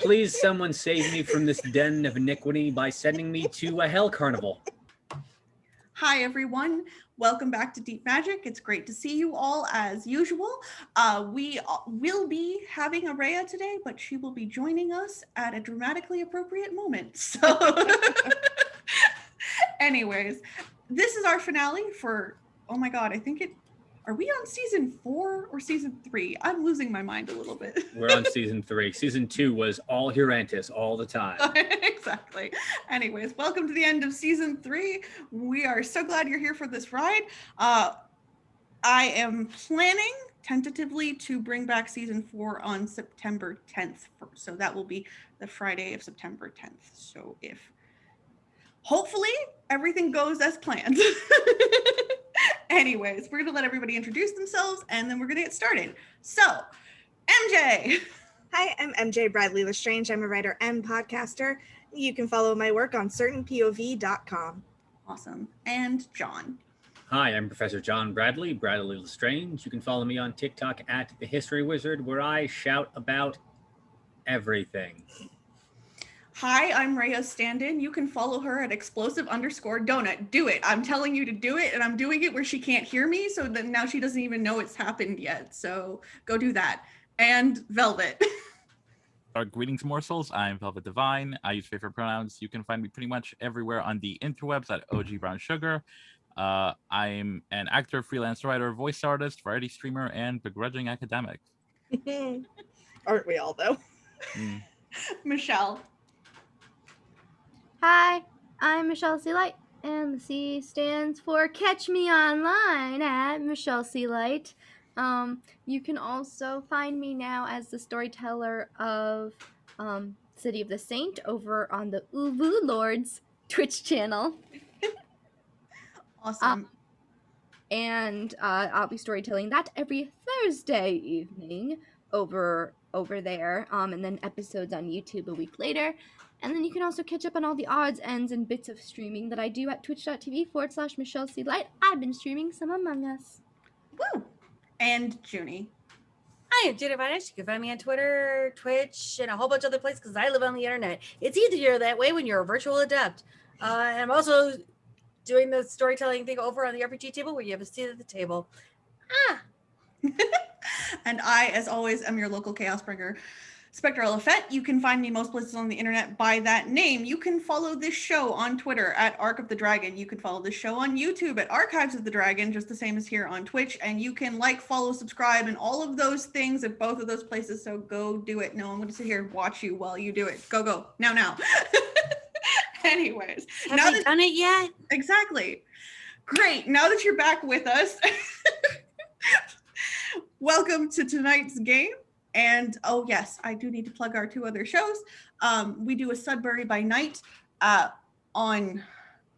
Please, someone save me from this den of iniquity by sending me to a hell carnival. Hi, everyone. Welcome back to Deep Magic. It's great to see you all as usual. We will be having Araya today, but she will be joining us at a dramatically appropriate moment. So anyways, this is our finale for, oh my God, are we on season 4 or season 3? I'm losing my mind a little bit. We're on season 3. Season 2 was all Hurantis all the time. Exactly. Anyways, welcome to the end of season 3. We are so glad you're here for this ride. I am planning tentatively to bring back season 4 on September 10th. So that will be the Friday of September 10th. So hopefully everything goes as planned. Anyways, we're going to let everybody introduce themselves and then we're going to get started. So, MJ. Hi, I'm MJ Bradley Lestrange. I'm a writer and podcaster. You can follow my work on certainpov.com. Awesome. And John. Hi, I'm Professor John Bradley Lestrange. You can follow me on TikTok at The History Wizard, where I shout about everything. Hi, I'm Rhea Stand-in. You can follow her at explosive_donut. Do it. I'm telling you to do it, and I'm doing it where she can't hear me, so then now she doesn't even know it's happened yet. So go do that. And Velvet. Greetings, morsels. I'm Velvet Divine. I use favorite pronouns. You can find me pretty much everywhere on the interwebs at OG Brown Sugar. I'm an actor, freelance writer, voice artist, variety streamer, and begrudging academic. Aren't we all, though? Michelle. Hi, I'm Michelle Sealight, and the C stands for Catch Me Online at Michelle Sealight. You can also find me now as the storyteller of City of the Saint over on the Uvu Lords Twitch channel. Awesome. And I'll be storytelling that every Thursday evening over there, and then episodes on YouTube a week later. And then you can also catch up on all the odds, ends, and bits of streaming that I do at twitch.tv/Michelle C. Light. I've been streaming some Among Us. Woo! And Junie. Hi, I'm Junie Vanish. You can find me on Twitter, Twitch, and a whole bunch of other places because I live on the internet. It's easier that way when you're a virtual adept. And I'm also doing the storytelling thing over on the RPG table where you have a seat at the table. And I, as always, am your local chaos bringer, Spectral Lafette. You can find me most places on the internet by that name. You can follow this show on Twitter at Arc of the Dragon. You can follow this show on YouTube at Archives of the Dragon, just the same as here on Twitch. And you can like, follow, subscribe, and all of those things at both of those places. So go do it. No, I'm going to sit here and watch you while you do it. Go. Now. Anyways. Have you done it yet? Exactly. Great. Now that you're back with us, welcome to tonight's game. And oh yes, I do need to plug our 2 other shows. We do a Sudbury by Night on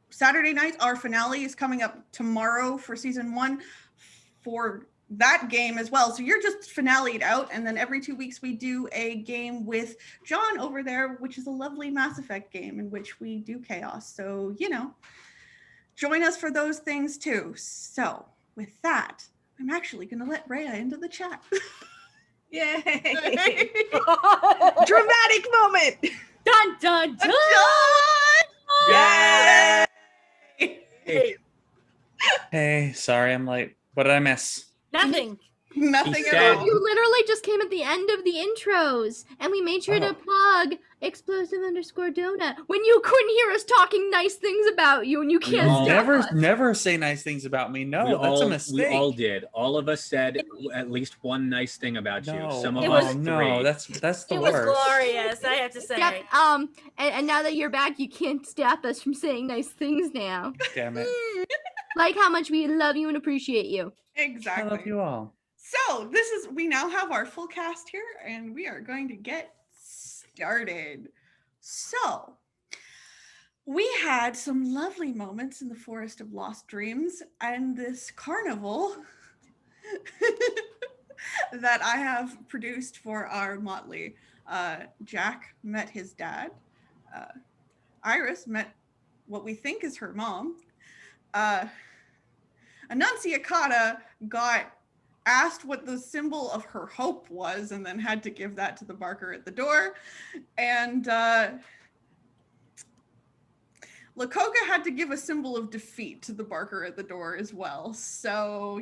Saturday nights. Our finale is coming up tomorrow for season 1 for that game as well. So you're just finale'd out, and then every 2 weeks we do a game with John over there, which is a lovely Mass Effect game in which we do chaos. So, join us for those things too. So with that, I'm actually going to let Rhea into the chat. Yay! Dramatic moment! Dun, dun, dun! Yay! Hey, sorry I'm late. What did I miss? Nothing. Nothing He at said- all. You literally just came at the end of the intros, and we made sure to plug explosive_donut when you couldn't hear us talking nice things about you, and you can't all- stop us. Never say nice things about me. No, that's a mistake. We all did. All of us said at least one nice thing about you. No, Some of It us was- 3. no, that's the It was worst. glorious, I have to say. Yep. And now that you're back, you can't stop us from saying nice things now. Damn it. Like how much we love you and appreciate you. I Exactly. love you all. So we now have our full cast here, and we are going to get started. So we had some lovely moments in the Forest of Lost Dreams and this carnival that I have produced for our motley. Jack met his dad. Iris met what we think is her mom. Annunciacata got asked what the symbol of her hope was and then had to give that to the barker at the door. And Lakoka had to give a symbol of defeat to the barker at the door as well. So,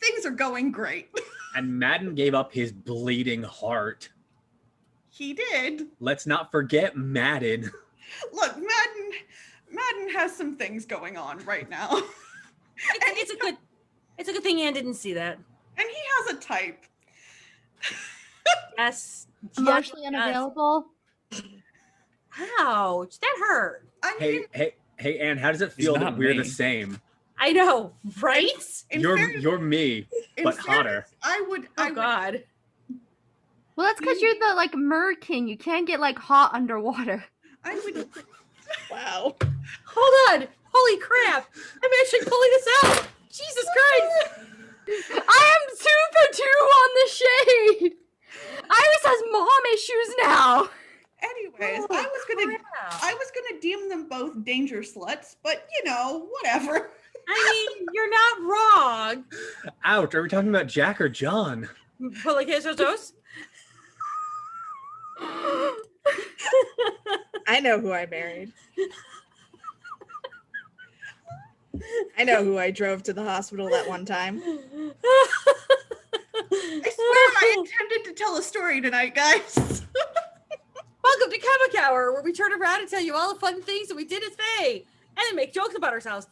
things are going great. And Madden gave up his bleeding heart. He did. Let's not forget Madden. Look, Madden has some things going on right now. It's a good thing Anne didn't see that. And he has a type. Yes. Emotionally yes. unavailable. Ouch, that hurt. I mean, Hey, Anne, how does it feel that not we're me. the same? I know, right? You're me, but hotter. I would. Oh God. Well, that's because you're the like merkin. You can't get like hot underwater. I would. Wow. Hold on. Holy crap. I'm actually pulling this out. Jesus Christ. I am 2 for 2 on the shade. Iris has mom issues now. Anyways, Holy I was gonna deem them both danger sluts, but whatever. I mean, you're not wrong. Ouch, are we talking about Jack or John? But like Jesus. I know who I married. I know who I drove to the hospital that one time. I swear I intended to tell a story tonight, guys. Welcome to Comic Hour, where we turn around and tell you all the fun things that we did as Faye, and then make jokes about ourselves.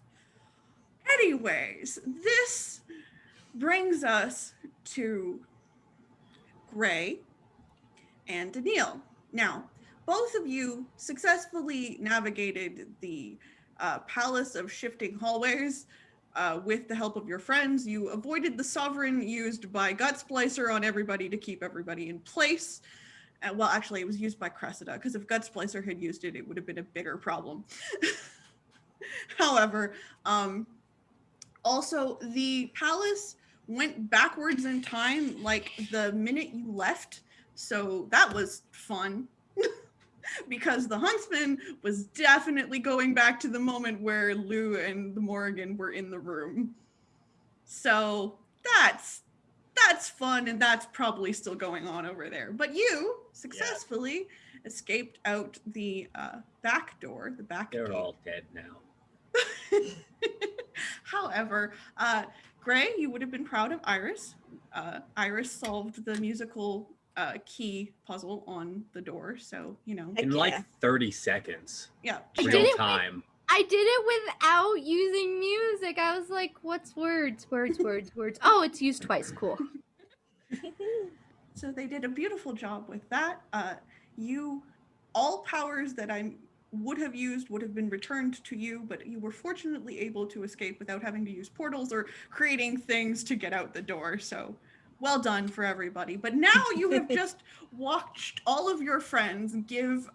Anyways, this brings us to Gray and Daniil. Now, both of you successfully navigated the Palace of Shifting Hallways with the help of your friends. You avoided the Sovereign used by Gutsplicer on everybody to keep everybody in place. Well, actually, it was used by Cressida, because if Gutsplicer had used it, it would have been a bigger problem. However, also, the palace went backwards in time, like the minute you left. So that was fun. Because the huntsman was definitely going back to the moment where Lou and the Morrigan were in the room. So that's fun, and that's probably still going on over there. But you successfully escaped out the back door, the back They're gate. all dead now. However, Gray, you would have been proud of Iris. Iris solved the musical key puzzle on the door, so In like 30 seconds. yeah. I did Real it time. I did it without using music. I was like, what's words? Oh, it's used twice. Cool. So they did a beautiful job with that. All powers that I would have used would have been returned to you, but you were fortunately able to escape without having to use portals or creating things to get out the door. So well done for everybody. But now you have just watched all of your friends give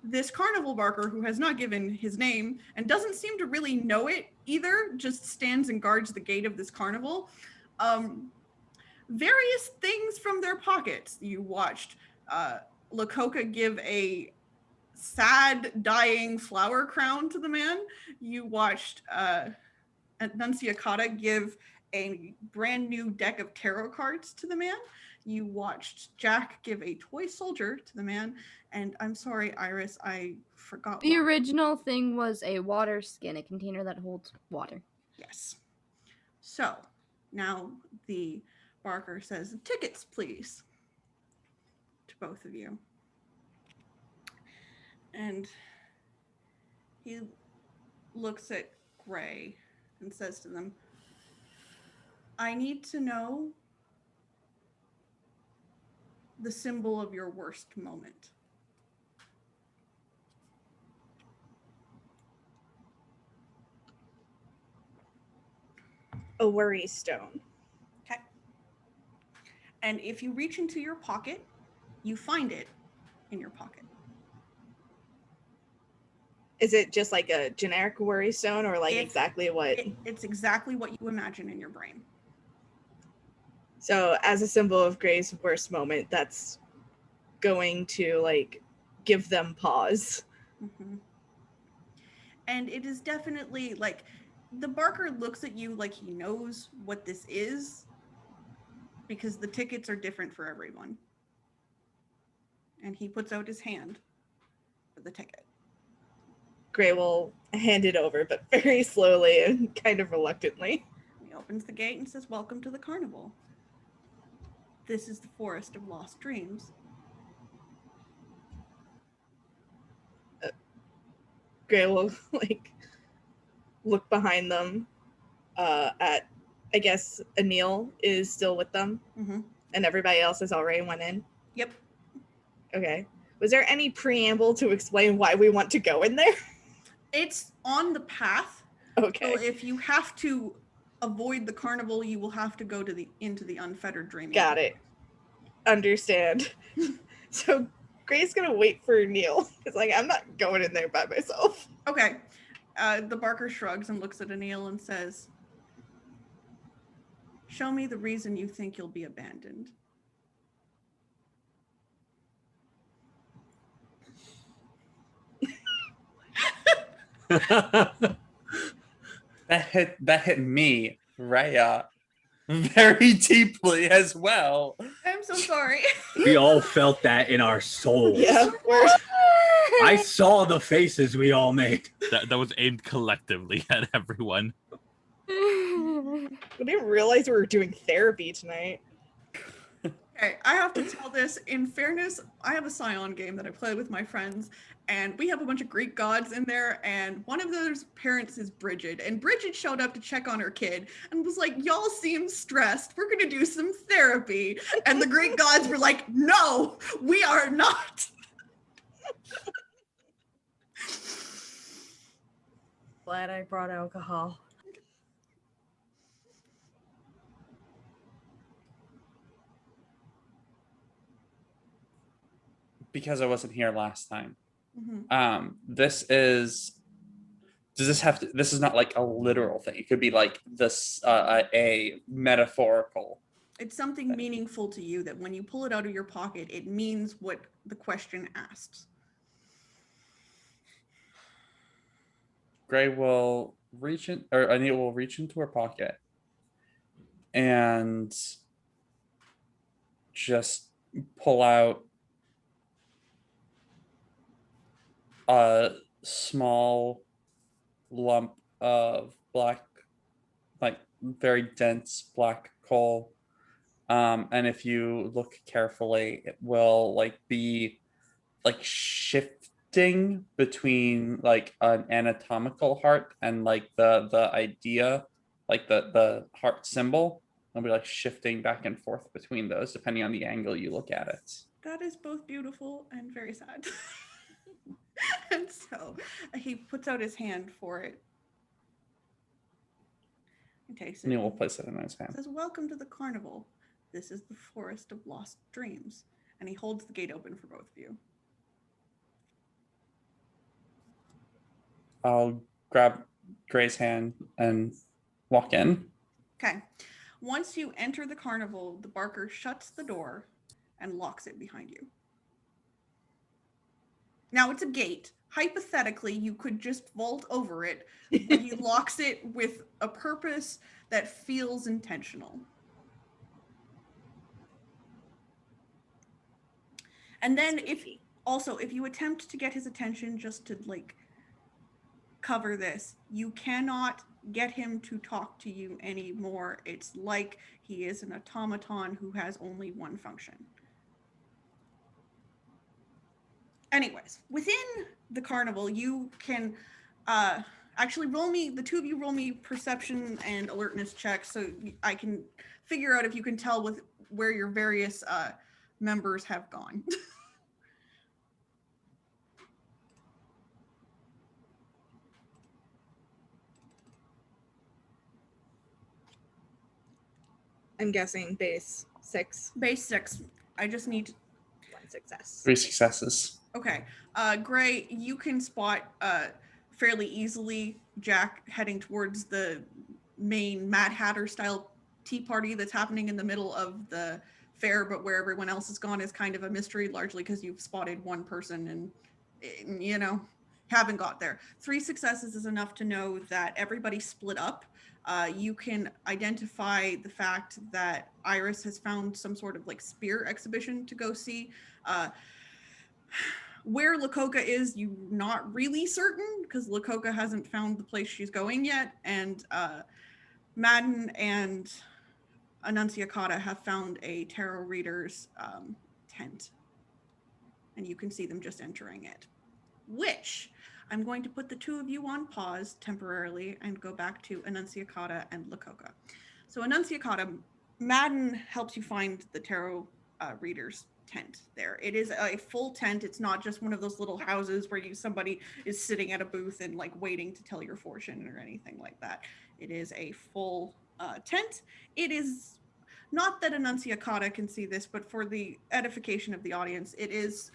this carnival barker, who has not given his name and doesn't seem to really know it either, just stands and guards the gate of this carnival, various things from their pockets. You watched Lakoka give a sad, dying flower crown to the man. You watched Annunciata give a brand new deck of tarot cards to the man. You watched Jack give a toy soldier to the man. And I'm sorry, Iris, I forgot. The original thing was a water skin, a container that holds water. Yes. So now the barker says, tickets, please, to both of you. And he looks at Gray and says to them, I need to know the symbol of your worst moment. A worry stone. Okay. And if you reach into your pocket, you find it in your pocket. Is it just like a generic worry stone, or like exactly what? It's exactly what you imagine in your brain. So as a symbol of Gray's worst moment, that's going to like give them pause. Mm-hmm. And it is definitely like the barker looks at you like he knows what this is, because the tickets are different for everyone. And he puts out his hand for the ticket. Gray will hand it over, but very slowly and kind of reluctantly. He opens the gate and says, "Welcome to the carnival. This is the Forest of Lost Dreams." Gray will look behind them at, I guess Anil is still with them, and everybody else has already went in. Yep. Okay. Was there any preamble to explain why we want to go in there? It's on the path. Okay. So if you have to avoid the carnival, you will have to go into the unfettered dreaming. Got it. Understand. So Gray's gonna wait for Neil. It's like, I'm not going in there by myself. Okay. The Barker shrugs and looks at Anil and says, "Show me the reason you think you'll be abandoned." That hit me right very deeply as well. I'm so sorry. We all felt that in our souls. Yeah. I saw the faces we all made. That was aimed collectively at everyone. I didn't realize we were doing therapy tonight. Okay, I have to tell this. In fairness, I have a Scion game that I play with my friends, and we have a bunch of Greek gods in there, and one of those parents is Bridget, and Bridget showed up to check on her kid and was like, "Y'all seem stressed. We're gonna do some therapy." And the Greek gods were like, "No, we are not." Glad I brought alcohol. Because I wasn't here last time. Mm-hmm. This is not like a literal thing. It could be like this a metaphorical. It's something meaningful to you that when you pull it out of your pocket, it means what the question asks. Gray will reach in, or Anita will reach into her pocket and just pull out a small lump of black, like very dense black coal. And if you look carefully, it will be shifting between like an anatomical heart and the idea, the heart symbol. It'll be shifting back and forth between those depending on the angle you look at it. That is both beautiful and very sad. And so he puts out his hand for it. He takes it. Neil will place it in his hand. Says, "Welcome to the carnival. This is the Forest of Lost Dreams." And he holds the gate open for both of you. I'll grab Gray's hand and walk in. Okay. Once you enter the carnival, the Barker shuts the door and locks it behind you. Now it's a gate. Hypothetically, you could just vault over it, but he locks it with a purpose that feels intentional. And then if you attempt to get his attention, just to cover this, you cannot get him to talk to you anymore. It's like he is an automaton who has only one function. Anyways, within the carnival, you can actually the two of you roll me perception and alertness checks so I can figure out if you can tell with where your various members have gone. I'm guessing base 6. Base 6. I just need 1 success. 3 successes. Okay. Gray, you can spot fairly easily Jack heading towards the main Mad Hatter style tea party that's happening in the middle of the fair, but where everyone else has gone is kind of a mystery, largely because you've spotted one person and Haven't got there. 3 successes is enough to know that everybody split up. You can identify the fact that Iris has found some sort of like spear exhibition to go see. Where Lakoka is, you're not really certain because Lakoka hasn't found the place she's going yet. And Madden and Annunciacata have found a tarot reader's tent. And you can see them just entering it. Which I'm going to put the two of you on pause temporarily and go back to Annunciacata and Lakoka. So Annunciacata, Madden helps you find the tarot reader's tent there. It is a full tent. It's not just one of those little houses where somebody is sitting at a booth and like waiting to tell your fortune or anything like that. It is a full tent. It is not that Annunciacata can see this, but for the edification of the audience, it is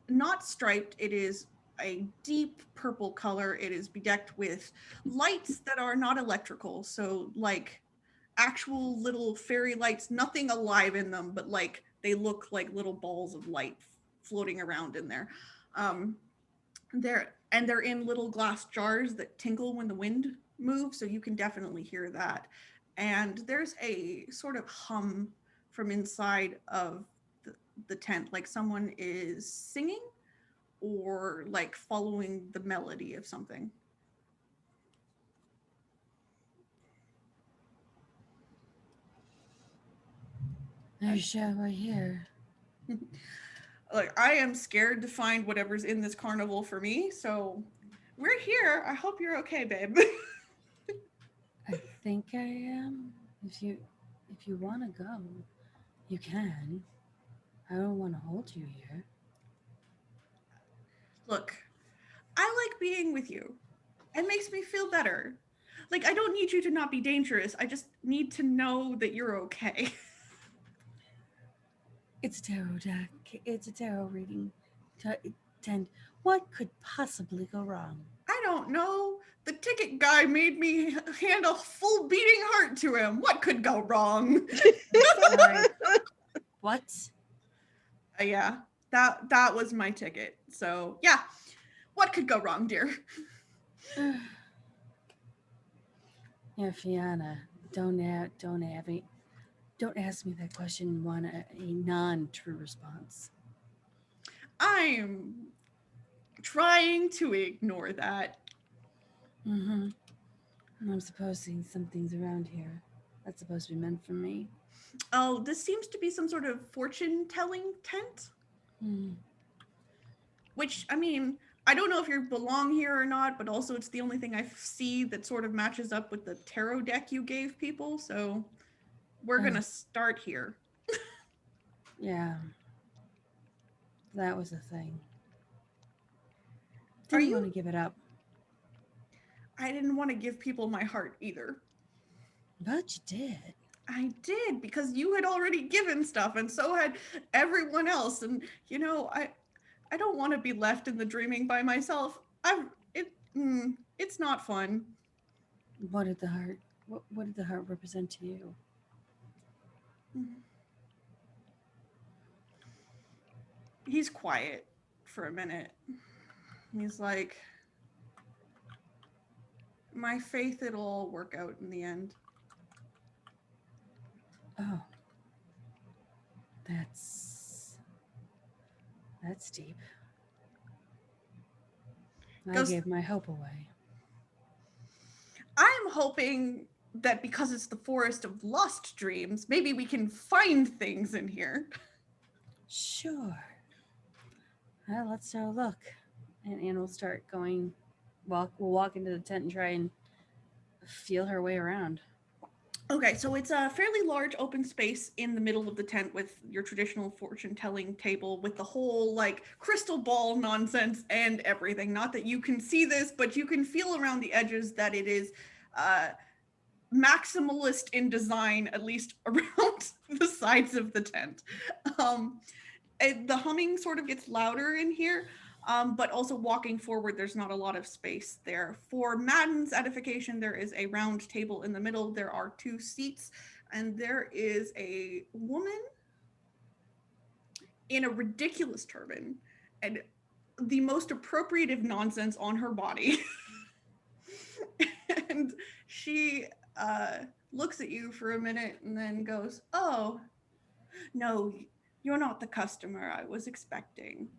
not striped. It is a deep purple color. It is bedecked with lights that are not electrical. So like actual little fairy lights, nothing alive in them, but like they look like little balls of light floating around in there. They're in little glass jars that tinkle when the wind moves. So you can definitely hear that. And there's a sort of hum from inside of the tent, like someone is singing or like following the melody of something. Are you sure we're here? Like, I am scared to find whatever's in this carnival for me, so we're here. I hope you're okay, babe. I think I am. If you want to go, you can. I don't want to hold you here. Look, I like being with you. It makes me feel better. Like, I don't need you to not be dangerous. I just need to know that you're okay. It's a tarot deck. It's a tarot reading. Tent. What could possibly go wrong? I don't know. The ticket guy made me hand a full beating heart to him. What could go wrong? Sorry. What? Yeah, that was my ticket. So yeah, what could go wrong, dear? Yeah, Fiona, don't ask me that question and want a non-true response. I'm trying to ignore that. Mm-hmm. I'm supposing something's around here. That's supposed to be meant for me. Oh, this seems to be some sort of fortune-telling tent. Which, I mean, I don't know if you belong here or not, but also it's the only thing I see that sort of matches up with the tarot deck you gave people, so we're gonna start here. Yeah. That was the thing. Are Didn't you- want to give it up. I didn't want to give people my heart either. But you did. I did, because you had already given stuff, and so had everyone else. And you know, I don't want to be left in the dreaming by myself. It's not fun. What did the heart represent to you? He's quiet for a minute. He's like, my faith it'll all work out in the end. Oh. That's deep. I gave my hope away. I'm hoping that because it's the forest of lost dreams, maybe we can find things in here. Sure. Well, let's have a look. And Anne will start going, we'll walk into the tent and try and feel her way around. Okay, so it's a fairly large open space in the middle of the tent with your traditional fortune-telling table with the whole like crystal ball nonsense and everything. Not that you can see this, but you can feel around the edges that it is maximalist in design, at least around the sides of the tent. The humming sort of gets louder in here, but also walking forward, there's not a lot of space there. For Madden's edification, there is a round table in the middle. There are 2 seats, and there is a woman in a ridiculous turban. And the most appropriative nonsense on her body. And she looks at you for a minute and then goes, "Oh, no, you're not the customer I was expecting."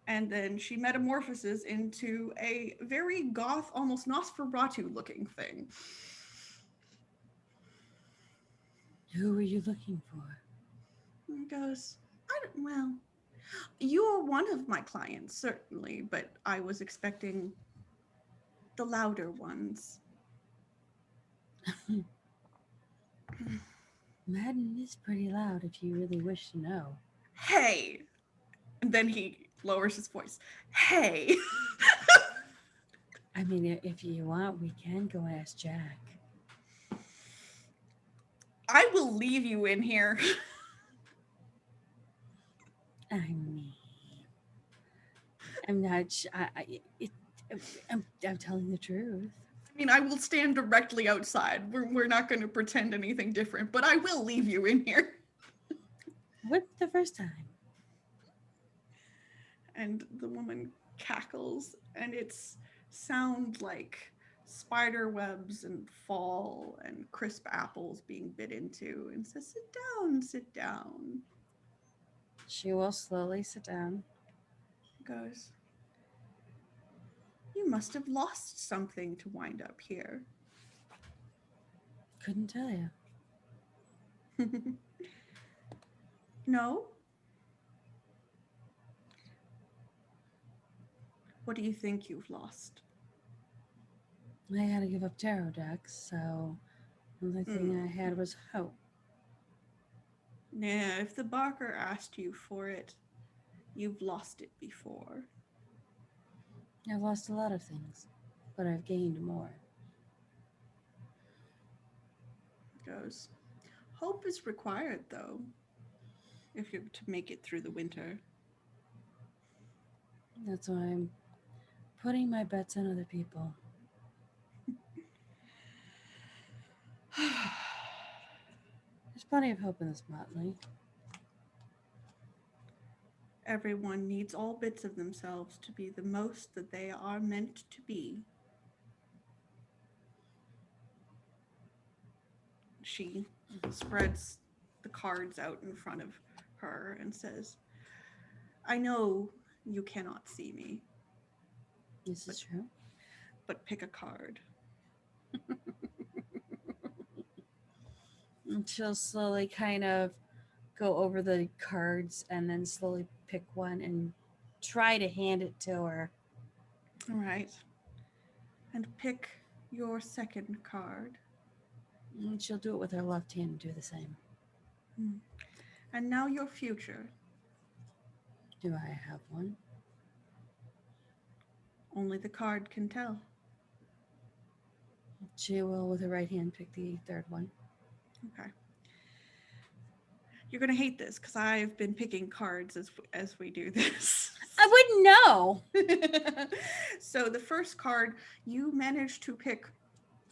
And then she metamorphoses into a very goth, almost Nosferatu looking thing. Who are you looking for? And goes, well, you are one of my clients, certainly, but I was expecting the louder ones. Madden is pretty loud if you really wish to know. Hey! And then he lowers his voice. Hey! I mean, if you want, we can go ask Jack. I will leave you in here. I mean, I'm not. I'm telling the truth. I mean, I will stand directly outside. We're not going to pretend anything different, but I will leave you in here. What the first time? And the woman cackles, and it's sound like spider webs and fall and crisp apples being bit into, and says, "Sit down, sit down." She will slowly sit down. Goes, "You must have lost something to wind up here." Couldn't tell you. No? What do you think you've lost? I had to give up tarot decks, so the only thing I had was hope. Yeah, if the Barker asked you for it, you've lost it before. I've lost a lot of things, but I've gained more. Goes, hope is required, though, if you're to make it through the winter. That's why I'm putting my bets on other people. There's plenty of hope in this motley. Everyone needs all bits of themselves to be the most that they are meant to be. She spreads the cards out in front of her and says, "I know you cannot see me, This is true. but pick a card." And she'll slowly kind of go over the cards and then slowly pick one and try to hand it to her. All right. And pick your second card. And she'll do it with her left hand and do the same. And now your future. Do I have one? Only the card can tell. She will, with her right hand, pick the third one. Okay. You're going to hate this because I've been picking cards as we do this. I wouldn't know. So the first card, you managed to pick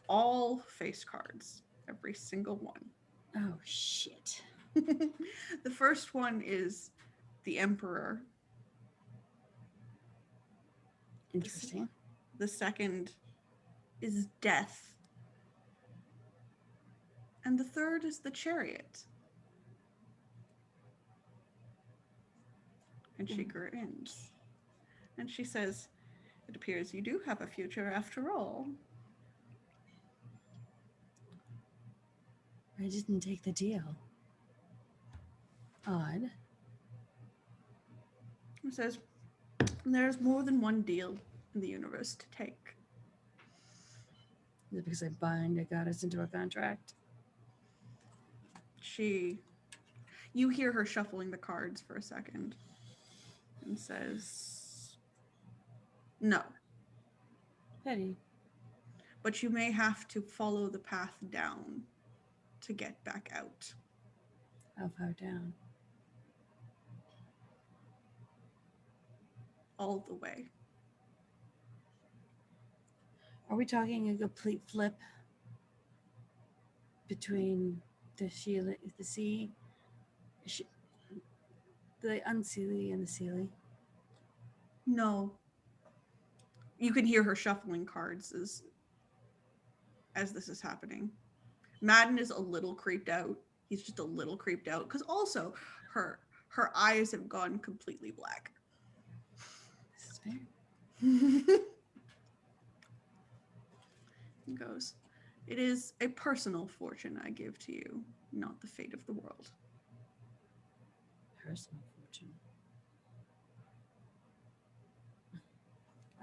all face cards, every single one. Oh, shit. The first one is the Emperor. Interesting. The second is Death. And the third is the Chariot. And she grins. And she says, "It appears you do have a future after all." I didn't take the deal. Odd. It says, "There's more than one deal in the universe to take." Is it because I got us into a contract? You hear her shuffling the cards for a second and says, "No, Petty. but you may have to follow the path down to get back out." How far down? All the way. Are we talking a complete flip between the the unseelie and the seelie? No. You can hear her shuffling cards as this is happening. Madden is a little creeped out. He's just a little creeped out because also her eyes have gone completely black. This is fair. He goes, "It is a personal fortune I give to you, not the fate of the world." Personal fortune.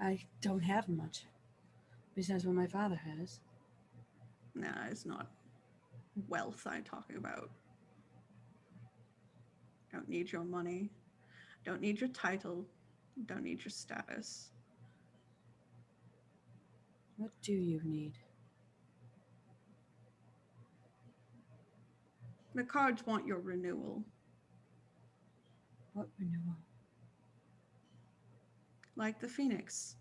I don't have much, besides what my father has. Nah, it's not wealth I'm talking about. Don't need your money. Don't need your title. Don't need your status. What do you need? The cards want your renewal. What renewal? Like the phoenix.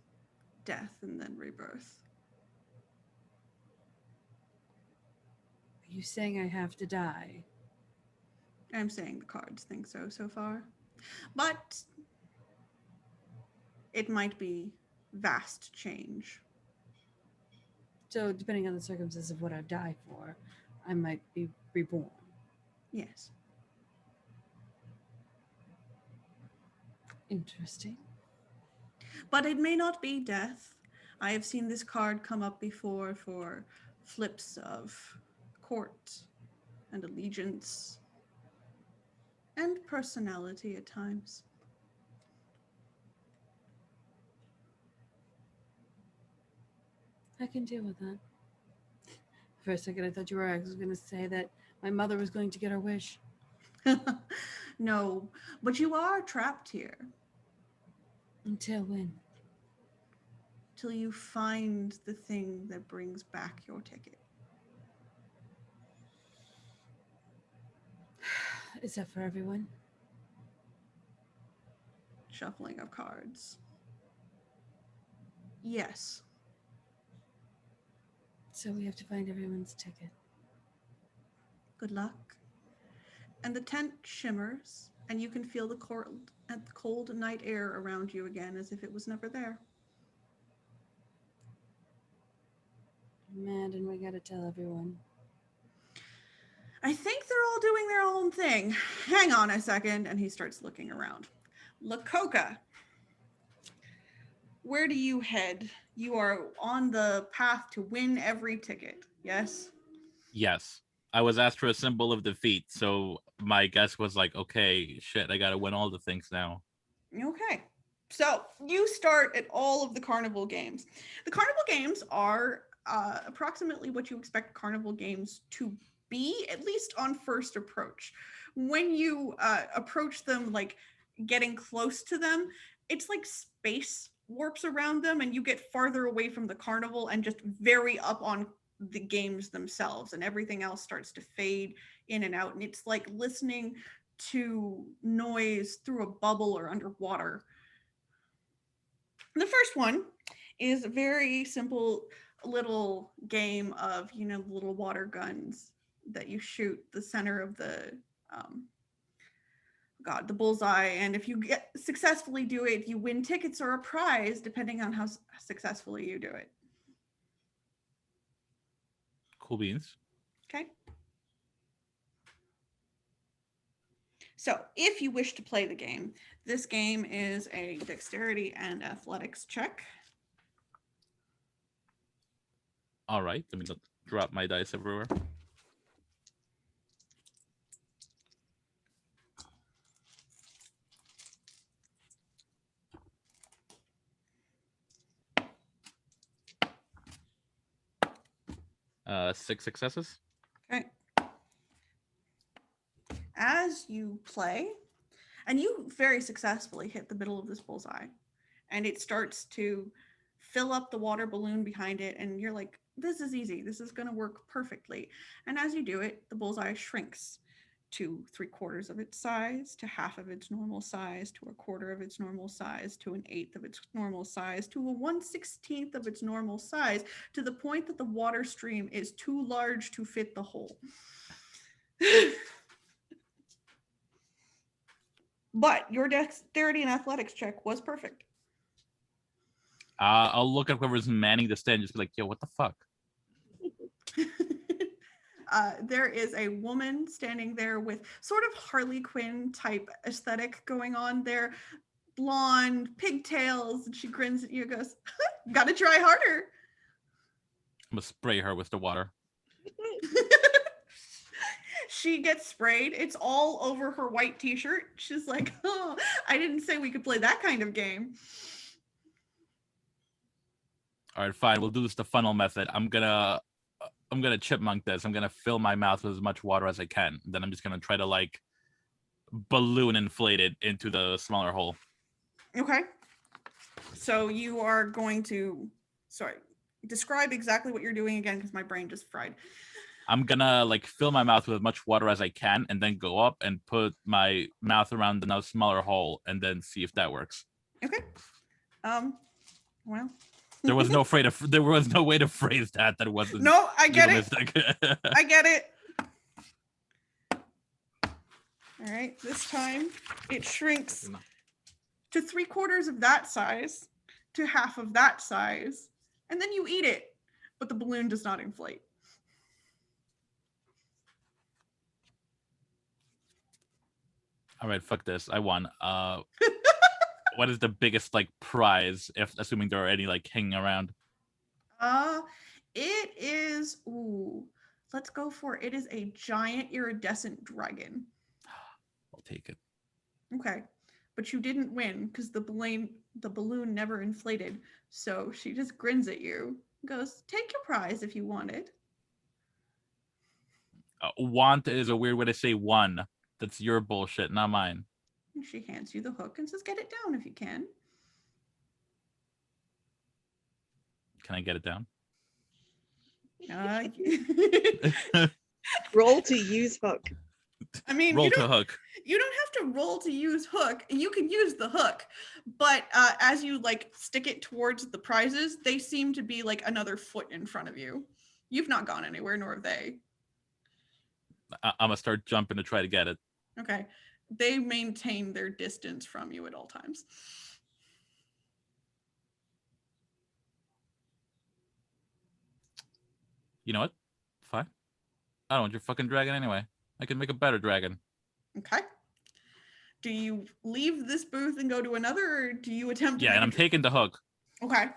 Death and then rebirth. Are you saying I have to die? I'm saying the cards think so far. But it might be vast change. So, depending on the circumstances of what I die for, I might be reborn. Yes. Interesting. But it may not be death. I have seen this card come up before for flips of court and allegiance and personality at times. I can deal with that. For a second, I thought you were actually going to say that my mother was going to get her wish. No, but you are trapped here Until when? till you find the thing that brings back your ticket. Is that for everyone? Shuffling of cards. Yes. So we have to find everyone's ticket. Good luck. And the tent shimmers, and you can feel the cold night air around you again as if it was never there. Man, and we gotta tell everyone. I think they're all doing their own thing. Hang on a second. And he starts looking around. Lakoka, where do you head? You are on the path to win every ticket, yes? Yes. I was asked for a symbol of defeat, so my guess was like, okay, shit, I gotta win all the things now. Okay. So you start at all of the carnival games. The carnival games are approximately what you expect carnival games to be, at least on first approach. When you approach them, like getting close to them, it's like space warps around them, and you get farther away from the carnival and just very up on the games themselves, and everything else starts to fade in and out. And it's like listening to noise through a bubble or underwater. The first one is a very simple little game of, little water guns that you shoot the center of the the bullseye, and if you successfully do it, you win tickets or a prize depending on how successfully you do it. Cool beans. Okay. So if you wish to play the game, this game is a dexterity and athletics check. All right, let me not drop my dice everywhere. Six successes. Okay. As you play, and you very successfully hit the middle of this bullseye, and it starts to fill up the water balloon behind it, and you're like, this is easy. This is going to work perfectly. And as you do it, the bullseye shrinks to 3/4 of its size, to half of its normal size, to 1/4 of its normal size, to 1/8 of its normal size, to a 1/16 of its normal size, to the point that the water stream is too large to fit the hole. But your dexterity and athletics check was perfect. I'll look at whoever's manning the stand and just be like, yo, what the fuck? There is a woman standing there with sort of Harley Quinn type aesthetic going on there. Blonde, pigtails, and she grins at you and goes, gotta try harder. I'm gonna spray her with the water. She gets sprayed. It's all over her white t-shirt. She's like, oh, I didn't say we could play that kind of game. All right, fine. We'll do this the funnel method. I'm gonna chipmunk this. I'm gonna fill my mouth with as much water as I can. Then I'm just gonna try to like balloon inflate it into the smaller hole. Okay. So you are going to, describe exactly what you're doing again because my brain just fried. I'm gonna like fill my mouth with as much water as I can, and then go up and put my mouth around the now smaller hole, and then see if that works. Okay. Well. There was no way to phrase that wasn't. No, I get it. Realistic. I get it. All right. This time it shrinks to 3/4 of that size, to half of that size, and then you eat it, but the balloon does not inflate. All right, fuck this. I won. What is the biggest like prize, if assuming there are any like hanging around? It is. Ooh, let's go for it. It is a giant iridescent dragon. I'll take it. Okay, but you didn't win because the balloon never inflated. So she just grins at you, goes, "Take your prize if you want it." Want is a weird way to say one. That's your bullshit, not mine. And she hands you the hook and says, "Get it down if you can." Can I get it down? Roll to use hook. I mean, roll to hook. You don't have to roll to use hook. You can use the hook, but as you like stick it towards the prizes, they seem to be like another foot in front of you. You've not gone anywhere, nor have they. I'm gonna start jumping to try to get it. Okay. They maintain their distance from you at all times. You know what? Fine. I don't want your fucking dragon anyway. I can make a better dragon. Okay. Do you leave this booth and go to another, or do you attempt to and I'm taking the hook. Okay.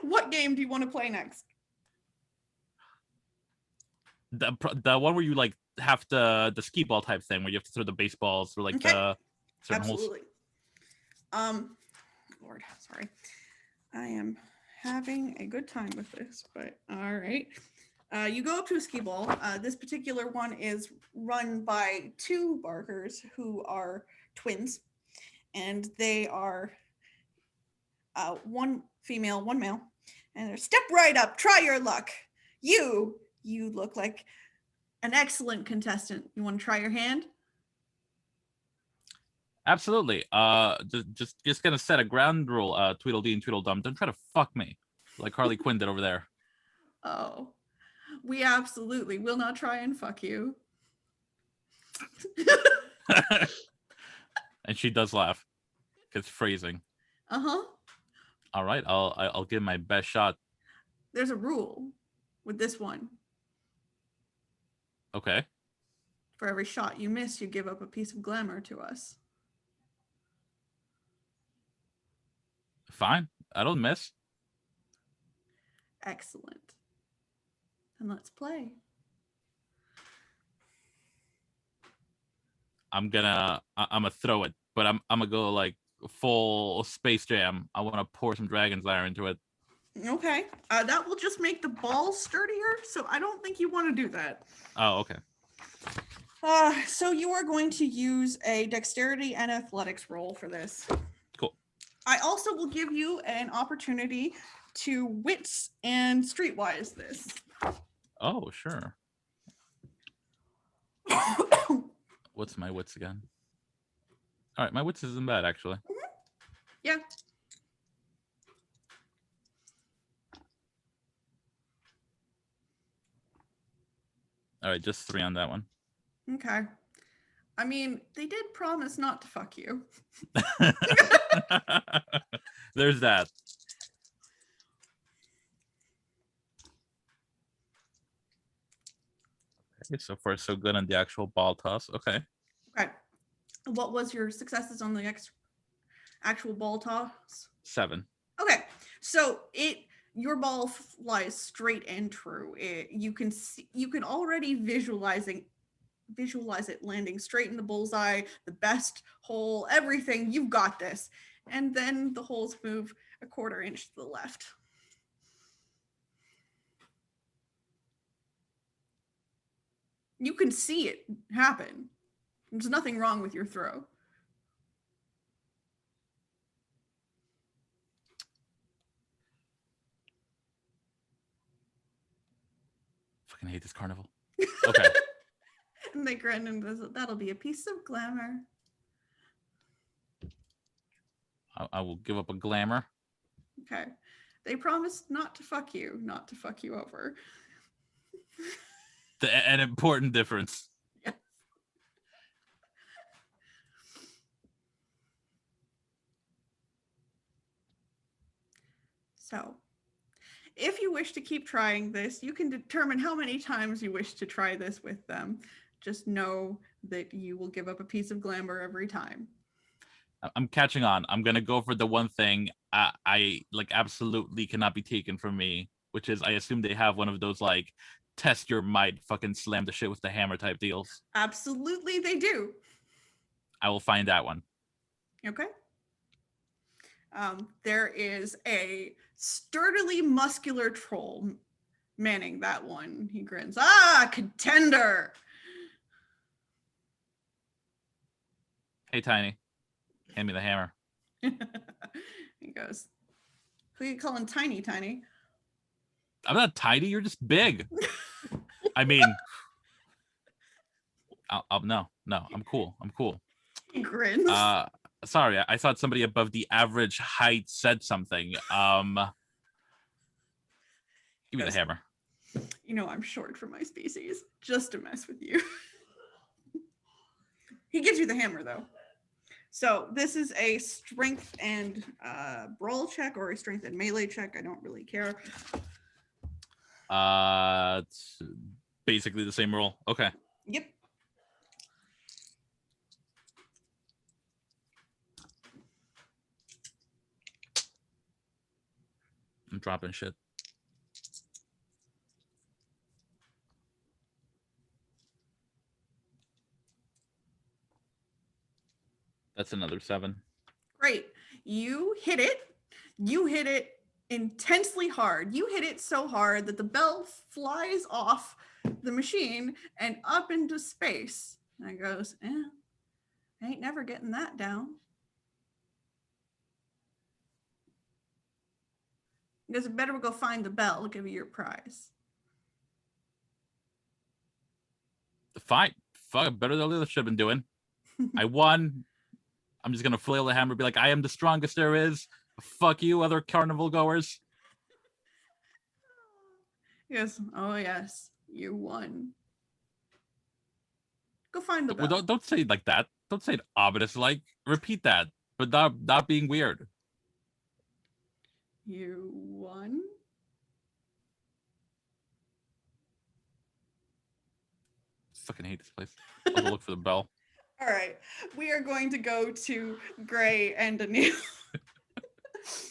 What game do you want to play next? The one where you like have the skee ball type thing where you have to throw the baseballs through like the certain Absolutely. holes. Lord, sorry. I am having a good time with this, but all right. You go up to a skee ball. This particular one is run by two Barkers who are twins, and they are one female, one male, and they're step right up, try your luck. You look like an excellent contestant. You want to try your hand? Absolutely. Just gonna set a ground rule. Tweedledee and Tweedledum. Don't try to fuck me like Harley Quinn did over there. Oh, we absolutely will not try and fuck you. And she does laugh. It's phrasing. Uh-huh. All right, I'll give my best shot. There's a rule with this one. Okay. For every shot you miss, you give up a piece of glamour to us. Fine. I don't miss. Excellent. And let's play. I'm gonna throw it, but I'm gonna go like full Space Jam. I want to pour some Dragon's Ire into it. Okay. That will just make the ball sturdier, so I don't think you want to do that. Oh, okay. So you are going to use a dexterity and athletics roll for this. Cool. I also will give you an opportunity to wits and streetwise this. Oh, sure. What's my wits again? All right, my wits isn't bad actually. Mm-hmm. Yeah. All right, just 3 on that one. Okay. I mean, they did promise not to fuck you. There's that. Okay, so far so good on the actual ball toss. Okay. Okay. What was your successes on the actual ball toss? 7. Okay. So your ball flies straight and true. You can already visualize it landing straight in the bullseye, the best hole, everything. You've got this. And then the holes move a quarter inch to the left. You can see it happen. There's nothing wrong with your throw. Fucking hate this carnival. Okay. And they grin and goes, that'll be a piece of glamour. I will give up a glamour. Okay. They promised not to fuck you over. An important difference. Yes. So, if you wish to keep trying this, you can determine how many times you wish to try this with them. Just know that you will give up a piece of glamour every time. I'm catching on. I'm gonna go for the one thing I like absolutely cannot be taken from me, which is I assume they have one of those like test your might, fucking slam the shit with the hammer type deals. Absolutely, they do. I will find that one. Okay. There is a sturdily muscular troll manning that one. He grins. Ah, contender. Hey, Tiny. Hand me the hammer. He goes, who are you calling tiny, Tiny? I'm not tiny. You're just big. I mean, no. I'm cool. He grins. Sorry, I thought somebody above the average height said something. Give me the hammer. You know I'm short for my species, just to mess with you. He gives you the hammer, though. So this is a strength and brawl check or a strength and melee check. I don't really care. It's basically the same roll. Okay. Yep. I'm dropping shit. That's another 7. Great. You hit it intensely hard. You hit it so hard that the bell flies off the machine and up into space. And it goes, I ain't never getting that down. He goes, better go find the bell. I'll give you your prize. Fine. Fuck, better than the other shit I've been doing. I won. I'm just gonna flail the hammer and be like, I am the strongest there is. Fuck you, other carnival goers. Yes. Oh yes. You won. Go find the bell. Well, don't say it like that. Don't say it ominous like. Repeat that, but not being weird. You won. Fucking hate this place. I'll go look for the bell. All right, we are going to go to Gray and Anil.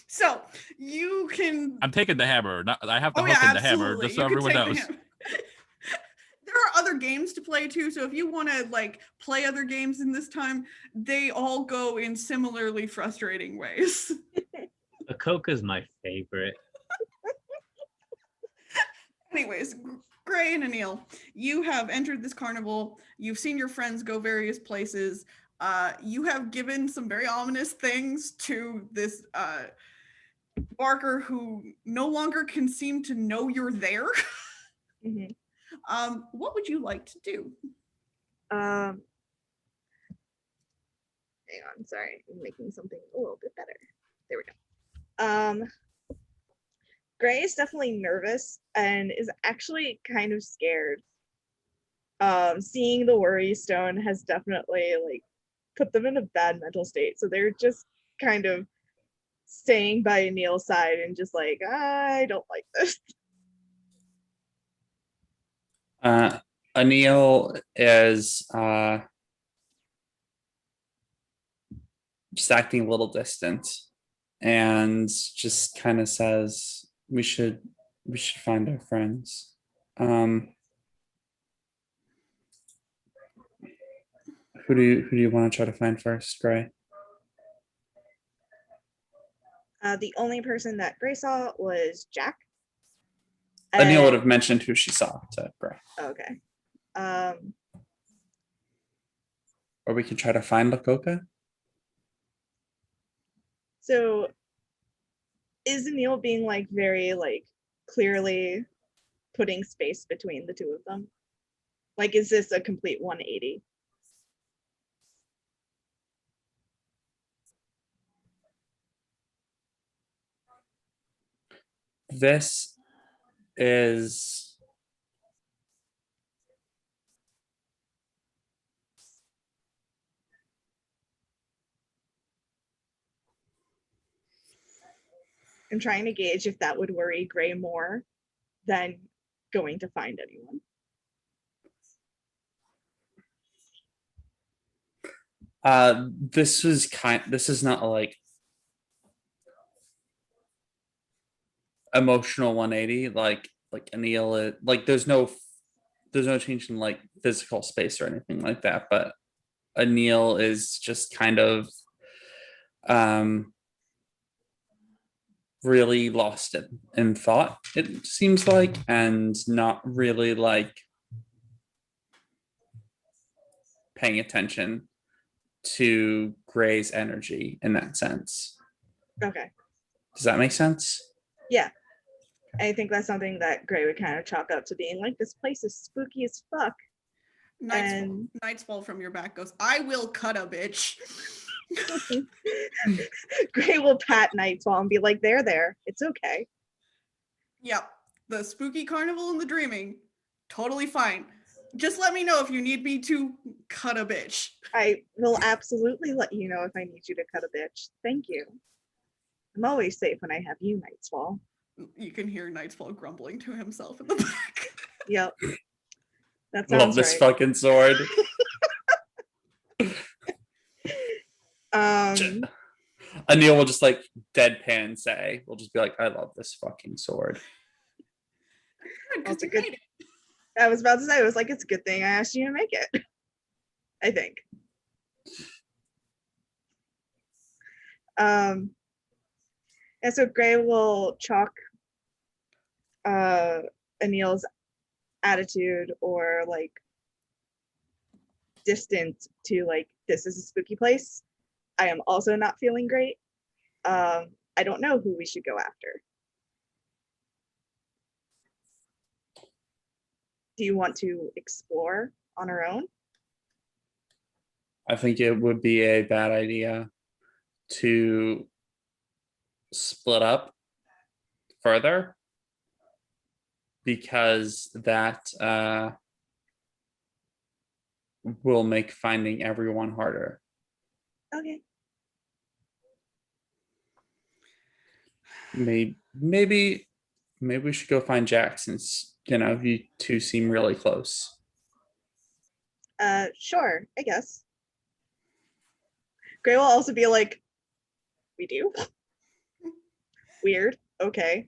So you can. I'm taking the hammer. I have the hook in the hammer, just so You can everyone take the knows. hammer. There are other games to play too, so if you want to like play other games in this time, they all go in similarly frustrating ways. The Coke is my favorite. Anyways, Gray and Anil, you have entered this carnival. You've seen your friends go various places. You have given some very ominous things to this Barker who no longer can seem to know you're there. Mm-hmm. What would you like to do? Hang on, sorry, I'm making something a little bit better. There we go. Gray is definitely nervous and is actually kind of scared. Seeing the worry stone has definitely like put them in a bad mental state, so they're just kind of staying by Anil's side and just like, I don't like this. Anil is just acting a little distant and just kind of says, we should find our friends. Who do you want to try to find first, Gray? The only person that Gray saw was Jack. Anil would have mentioned who she saw to Gray. Okay. Or we could try to find Lakota. So is Anil being like very like clearly putting space between the two of them? Like, is this a complete 180? This is I'm trying to gauge if that would worry Gray more than going to find anyone. this is not like emotional 180 like Anil, like there's no change in like physical space or anything like that, but Anil is just kind of really lost in thought, it seems like, and not really like paying attention to Gray's energy in that sense. Okay. Does that make sense? Yeah. I think that's something that Gray would kind of chalk up to being like, this place is spooky as fuck. Nightfall from your back goes, I will cut a bitch. Gray will pat Nightfall and be like, there, it's okay. Yep. The spooky carnival and the dreaming, totally fine. Just let me know if you need me to cut a bitch. I will absolutely let you know if I need you to cut a bitch. Thank you. I'm always safe when I have you, Nightfall. You can hear Nightfall grumbling to himself in the back. Yep. That sounds Love this right. fucking sword. Anil will just like deadpan say, we'll just be like, I love this fucking sword. That's a good. I was about to say, it was like, it's a good thing I asked you to make it. I think. And so Gray will chalk Anil's attitude or like distance to like, this is a spooky place. I am also not feeling great. I don't know who we should go after. Do you want to explore on our own? I think it would be a bad idea to split up further, because that will make finding everyone harder. Okay. Maybe we should go find Jack, since you two seem really close. Sure, I guess. Gray will also be like, we do? Weird. Okay.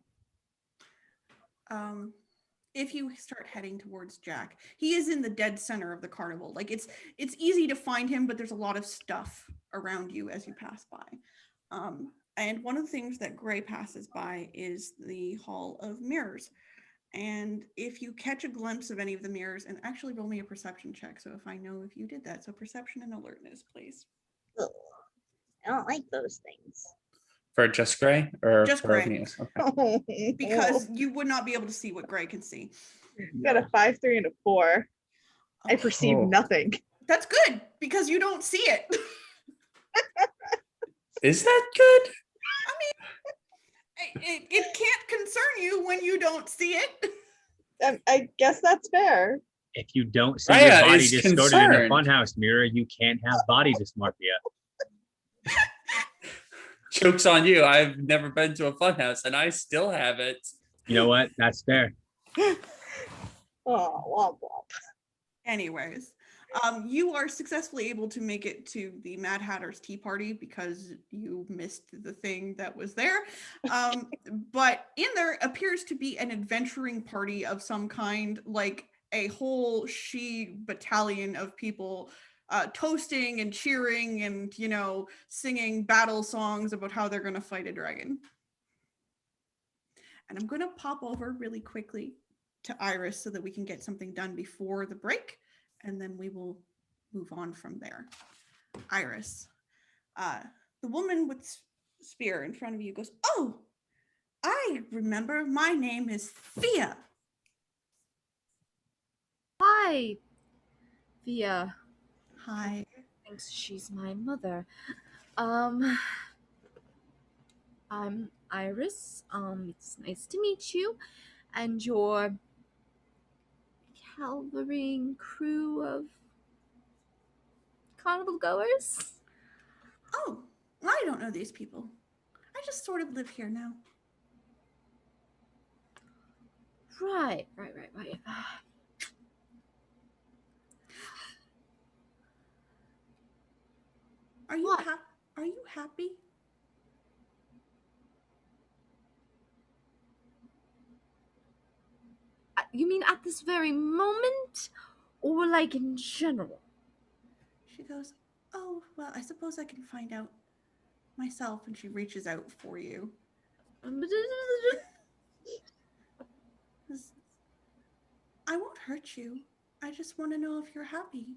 If you start heading towards Jack, he is in the dead center of the carnival. Like it's easy to find him, but there's a lot of stuff around you as you pass by. And one of the things that Gray passes by is the Hall of Mirrors. And if you catch a glimpse of any of the mirrors, and actually roll me a perception check, so if I know if you did that. So perception and alertness, please. Ugh. I don't like those things. For just Gray or just for Gray? Aeneas? Okay. Because you would not be able to see what Gray can see. You got a 5, 3, and a 4. I perceive nothing. That's good, because you don't see it. Is that good? I mean, it can't concern you when you don't see it. I guess that's fair. If you don't see Raya your body is distorted in a concerned. funhouse mirror, you can't have body dysmorphia. Joke's on you. I've never been to a funhouse and I still have it. You know what? That's fair. Oh, womp womp. Anyways, you are successfully able to make it to the Mad Hatter's tea party because you missed the thing that was there. But in there appears to be an adventuring party of some kind, like a whole she battalion of people toasting and cheering and, singing battle songs about how they're going to fight a dragon. And I'm going to pop over really quickly to Iris so that we can get something done before the break, and then we will move on from there. Iris, the woman with spear in front of you goes, "Oh, I remember. My name is Thea." Hi, Thea. Hi. Thinks she's my mother. I'm Iris. It's nice to meet you and your cavalrying crew of carnival goers. Oh, I don't know these people. I just sort of live here now. Right. Are you What? Are you happy? You mean at this very moment? Or like in general? She goes, "Oh, well, I suppose I can find out myself." And she reaches out for you. I won't hurt you. I just want to know if you're happy.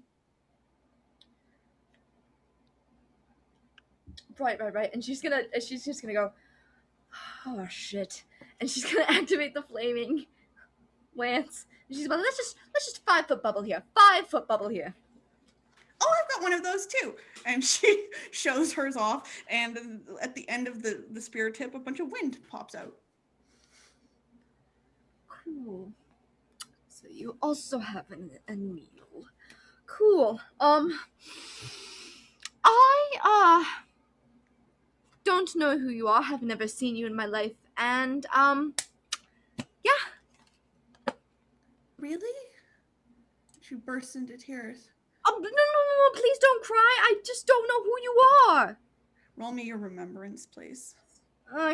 Right. And she's just gonna go, oh shit. And she's gonna activate the flaming lance. And she's like, let's just 5 foot bubble here. 5 foot bubble here. Oh, I've got one of those too. And she shows hers off, and at the end of the spear tip, a bunch of wind pops out. Cool. So you also have a meal. Cool. I don't know who you are. Have never seen you in my life, and yeah. Really? She bursts into tears. No, please don't cry. I just don't know who you are. Roll me your remembrance, please.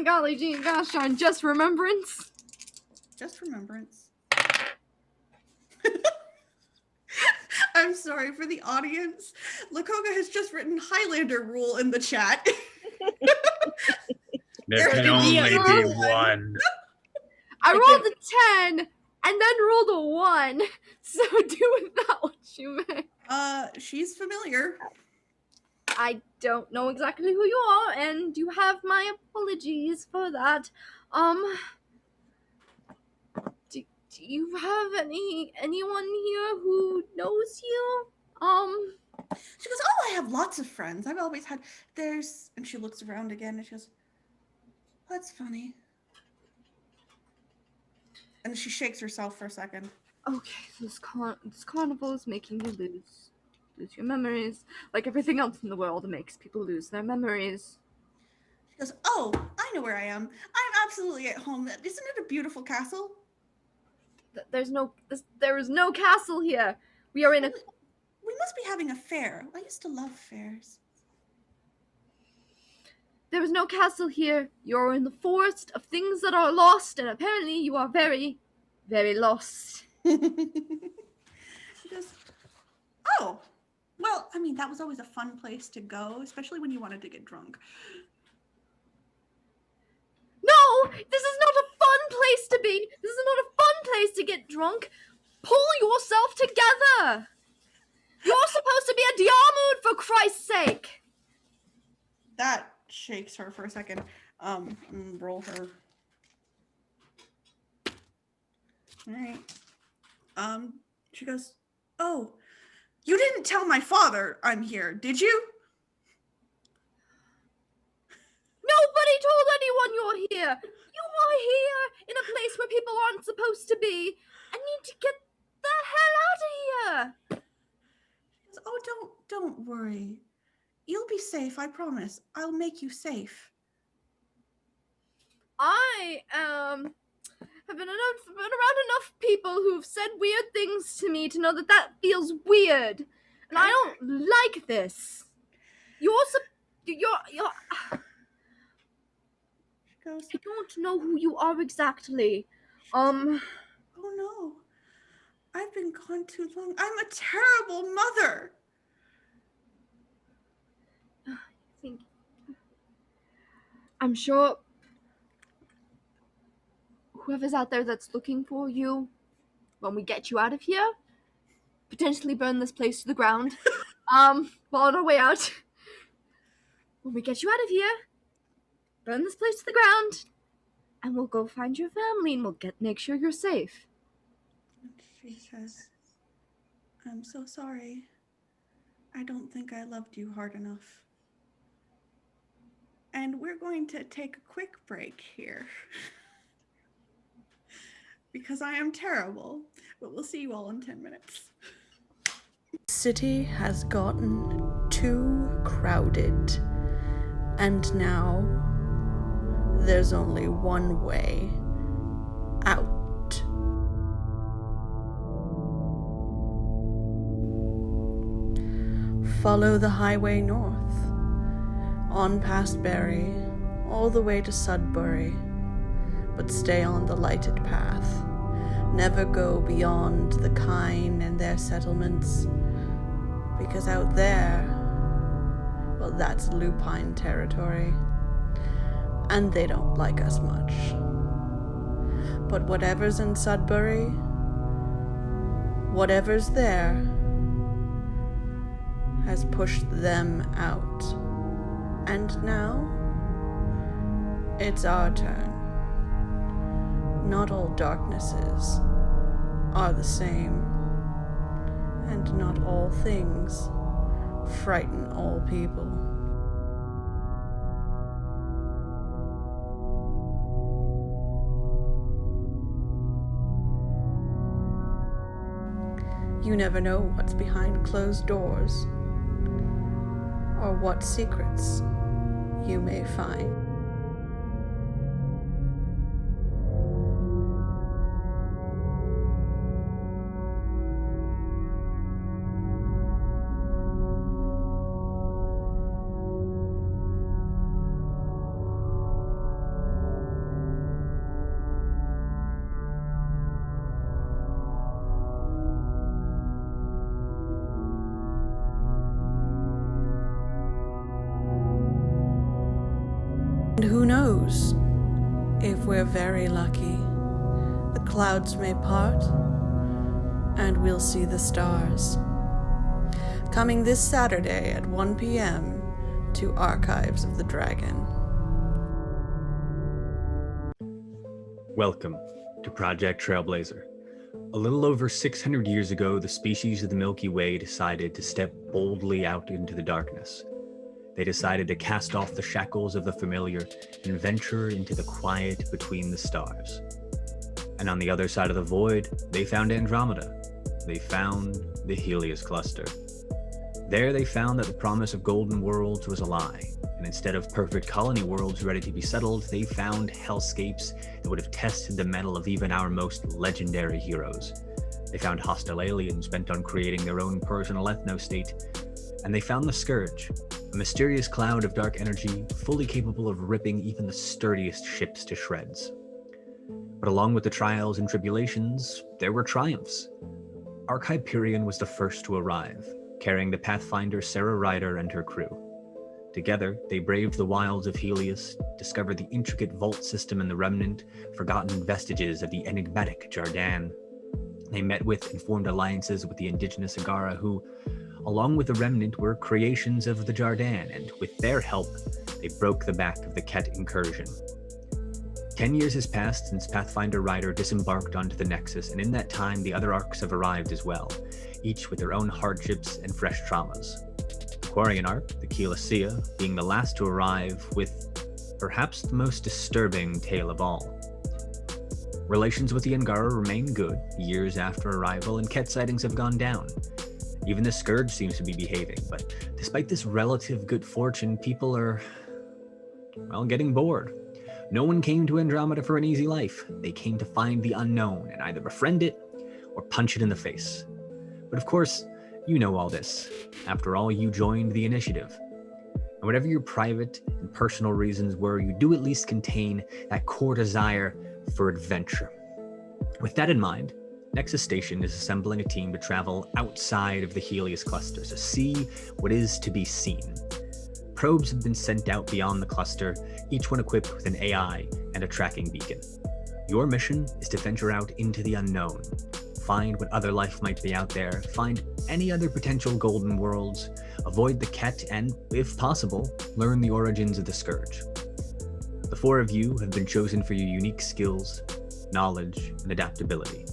Golly gee, gosh darn, just remembrance. Just remembrance. I'm sorry for the audience. Lakoga has just written Highlander rule in the chat. There can only be one. I rolled a 10 and then rolled a 1. So do with that what you may. She's familiar. I don't know exactly who you are, and you have my apologies for that. Do you have anyone here who knows you? She goes, "Oh, I have lots of friends. I've always had." And she looks around again, and she goes, "That's funny." And she shakes herself for a second. Okay, this carnival is making you lose your memories. Like everything else in the world makes people lose their memories. She goes, "Oh, I know where I am. I'm absolutely at home. Isn't it a beautiful castle?" There is no castle here. We are in a... We must be having a fair. I used to love fairs. There is no castle here. You're in the forest of things that are lost, and apparently you are very, very lost. She goes, "Oh, well, I mean, that was always a fun place to go, especially when you wanted to get drunk." No, this is not a fun place to be. This is not a fun place to get drunk. Pull yourself together. You're supposed to be a Diarmuid, for Christ's sake. That shakes her for a second. Roll her. All right. She goes, "Oh, you didn't tell my father I'm here, did you?" Nobody told anyone you're here. You are here in a place where people aren't supposed to be. I need to get the hell out of here. She goes, "Oh, don't worry. You'll be safe, I promise. I'll make you safe." I am I've been around enough people who've said weird things to me to know that that feels weird. And I don't like this. You're She goes, I don't know who you are exactly. oh no. I've been gone too long. I'm a terrible mother. I'm sure whoever's out there that's looking for you, when we get you out of here, potentially burn this place to the ground. While on our way out, when we get you out of here, burn this place to the ground, and we'll go find your family and we'll make sure you're safe. She says, I'm so sorry. I don't think I loved you hard enough. And we're going to take a quick break here. Because I am terrible. But we'll see you all in 10 minutes. City has gotten too crowded. And now there's only one way out. Follow the highway north, on past Barry, all the way to Sudbury, but stay on the lighted path. Never go beyond the Kine and their settlements, because out there, well, that's lupine territory, and they don't like us much. But whatever's in Sudbury, whatever's there, has pushed them out. And now, it's our turn. Not all darknesses are the same, and not all things frighten all people. You never know what's behind closed doors, or what secrets you may find. And who knows, if we're very lucky, the clouds may part and we'll see the stars. Coming this Saturday at 1 p.m. to Archives of the Dragon. Welcome to Project Trailblazer. A little over 600 years ago, the species of the Milky Way decided to step boldly out into the darkness. They decided to cast off the shackles of the familiar and venture into the quiet between the stars. And on the other side of the void, they found Andromeda. They found the Helios cluster. There they found that the promise of golden worlds was a lie, and instead of perfect colony worlds ready to be settled, they found hellscapes that would have tested the mettle of even our most legendary heroes. They found hostile aliens bent on creating their own personal ethno-state, and they found the Scourge, a mysterious cloud of dark energy fully capable of ripping even the sturdiest ships to shreds. But along with the trials and tribulations, there were triumphs. Archiperion was the first to arrive, carrying the Pathfinder Sarah Ryder and her crew. Together, they braved the wilds of Helios, discovered the intricate vault system in the remnant, forgotten vestiges of the enigmatic Jardan. They met with and formed alliances with the indigenous Agara, who, along with the remnant, were creations of the Jardan, and with their help, they broke the back of the Ket incursion. 10 years has passed since Pathfinder Ryder disembarked onto the Nexus, and in that time, the other arcs have arrived as well, each with their own hardships and fresh traumas. The Quarian arc, the Keylesea, being the last to arrive with perhaps the most disturbing tale of all. Relations with the Angara remain good years after arrival, and Ket sightings have gone down. Even the Scourge seems to be behaving, but despite this relative good fortune, people are, well, getting bored. No one came to Andromeda for an easy life. They came to find the unknown and either befriend it or punch it in the face. But of course, you know all this. After all, you joined the initiative. And whatever your private and personal reasons were, you do at least contain that core desire for adventure. With that in mind, Nexus Station is assembling a team to travel outside of the Helios cluster to see what is to be seen. Probes have been sent out beyond the cluster, each one equipped with an AI and a tracking beacon. Your mission is to venture out into the unknown, find what other life might be out there, find any other potential golden worlds, avoid the Ket, and, if possible, learn the origins of the Scourge. The 4 of you have been chosen for your unique skills, knowledge, and adaptability.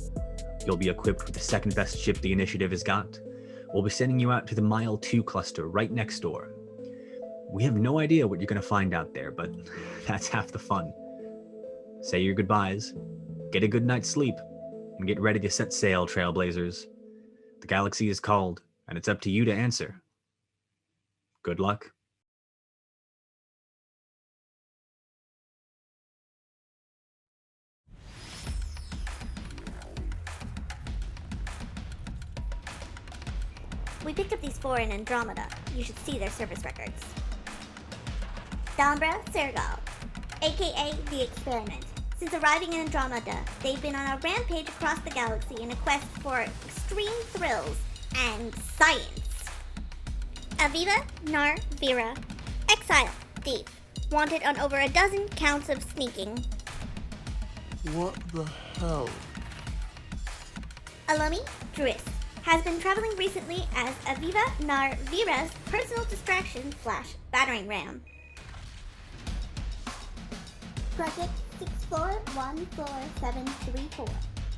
You'll be equipped with the second best ship the initiative has got. We'll be sending you out to the Mile 2 cluster right next door. We have no idea what you're going to find out there, but that's half the fun. Say your goodbyes, get a good night's sleep, and get ready to set sail, Trailblazers. The galaxy is called, and it's up to you to answer. Good luck. We picked up these 4 in Andromeda. You should see their service records. Dambra Sergal, aka The Experiment. Since arriving in Andromeda, they've been on a rampage across the galaxy in a quest for extreme thrills and science. Aviva Nar Vera, exile, thief, wanted on over a dozen counts of sneaking. What the hell? Alumi Druis has been traveling recently as Aviva Nar Vera's personal distraction / battering ram. Project 64144734,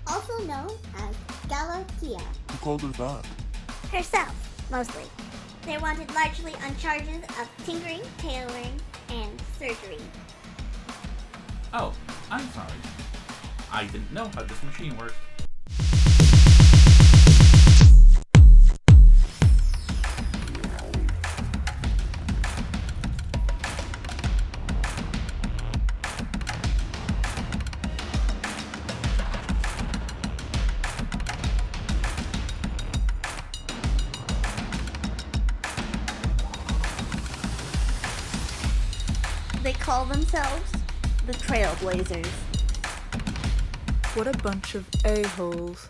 also known as Galatea. Who called her that? Herself, mostly. They're wanted largely on charges of tinkering, tailoring, and surgery. Oh, I'm sorry. I didn't know how this machine worked. They call themselves the Trailblazers. What a bunch of a-holes.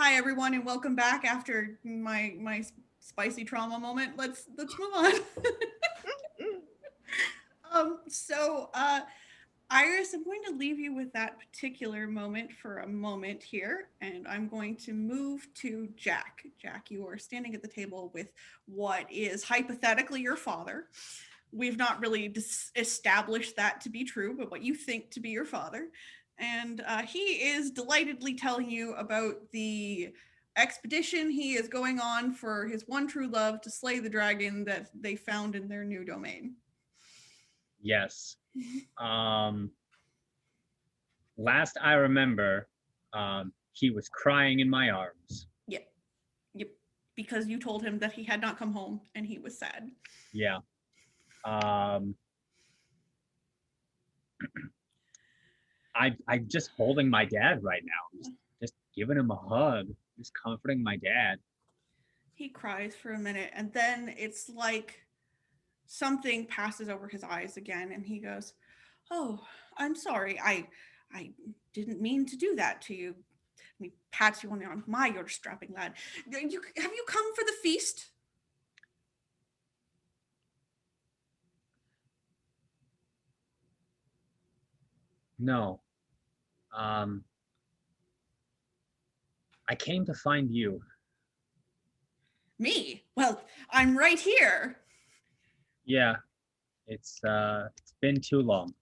Hi everyone, and welcome back after my spicy trauma moment. Let's move on. Iris, I'm going to leave you with that particular moment for a moment here, and I'm going to move to Jack. Jack, you are standing at the table with what is hypothetically your father. We've not really established that to be true, but what you think to be your father. And he is delightedly telling you about the expedition he is going on for his one true love to slay the dragon that they found in their new domain. Yes. Last I remember, he was crying in my arms. Yep. Because you told him that he had not come home and he was sad. Yeah. I'm just holding my dad right now. Just giving him a hug. Just comforting my dad. He cries for a minute, and then it's like something passes over his eyes again, and he goes, "Oh, I'm sorry. I didn't mean to do that to you." And he pats you on the arm. "My, you're a strapping lad. Have you come for the feast?" No. I came to find you. Me? Well, I'm right here. Yeah. It's been too long.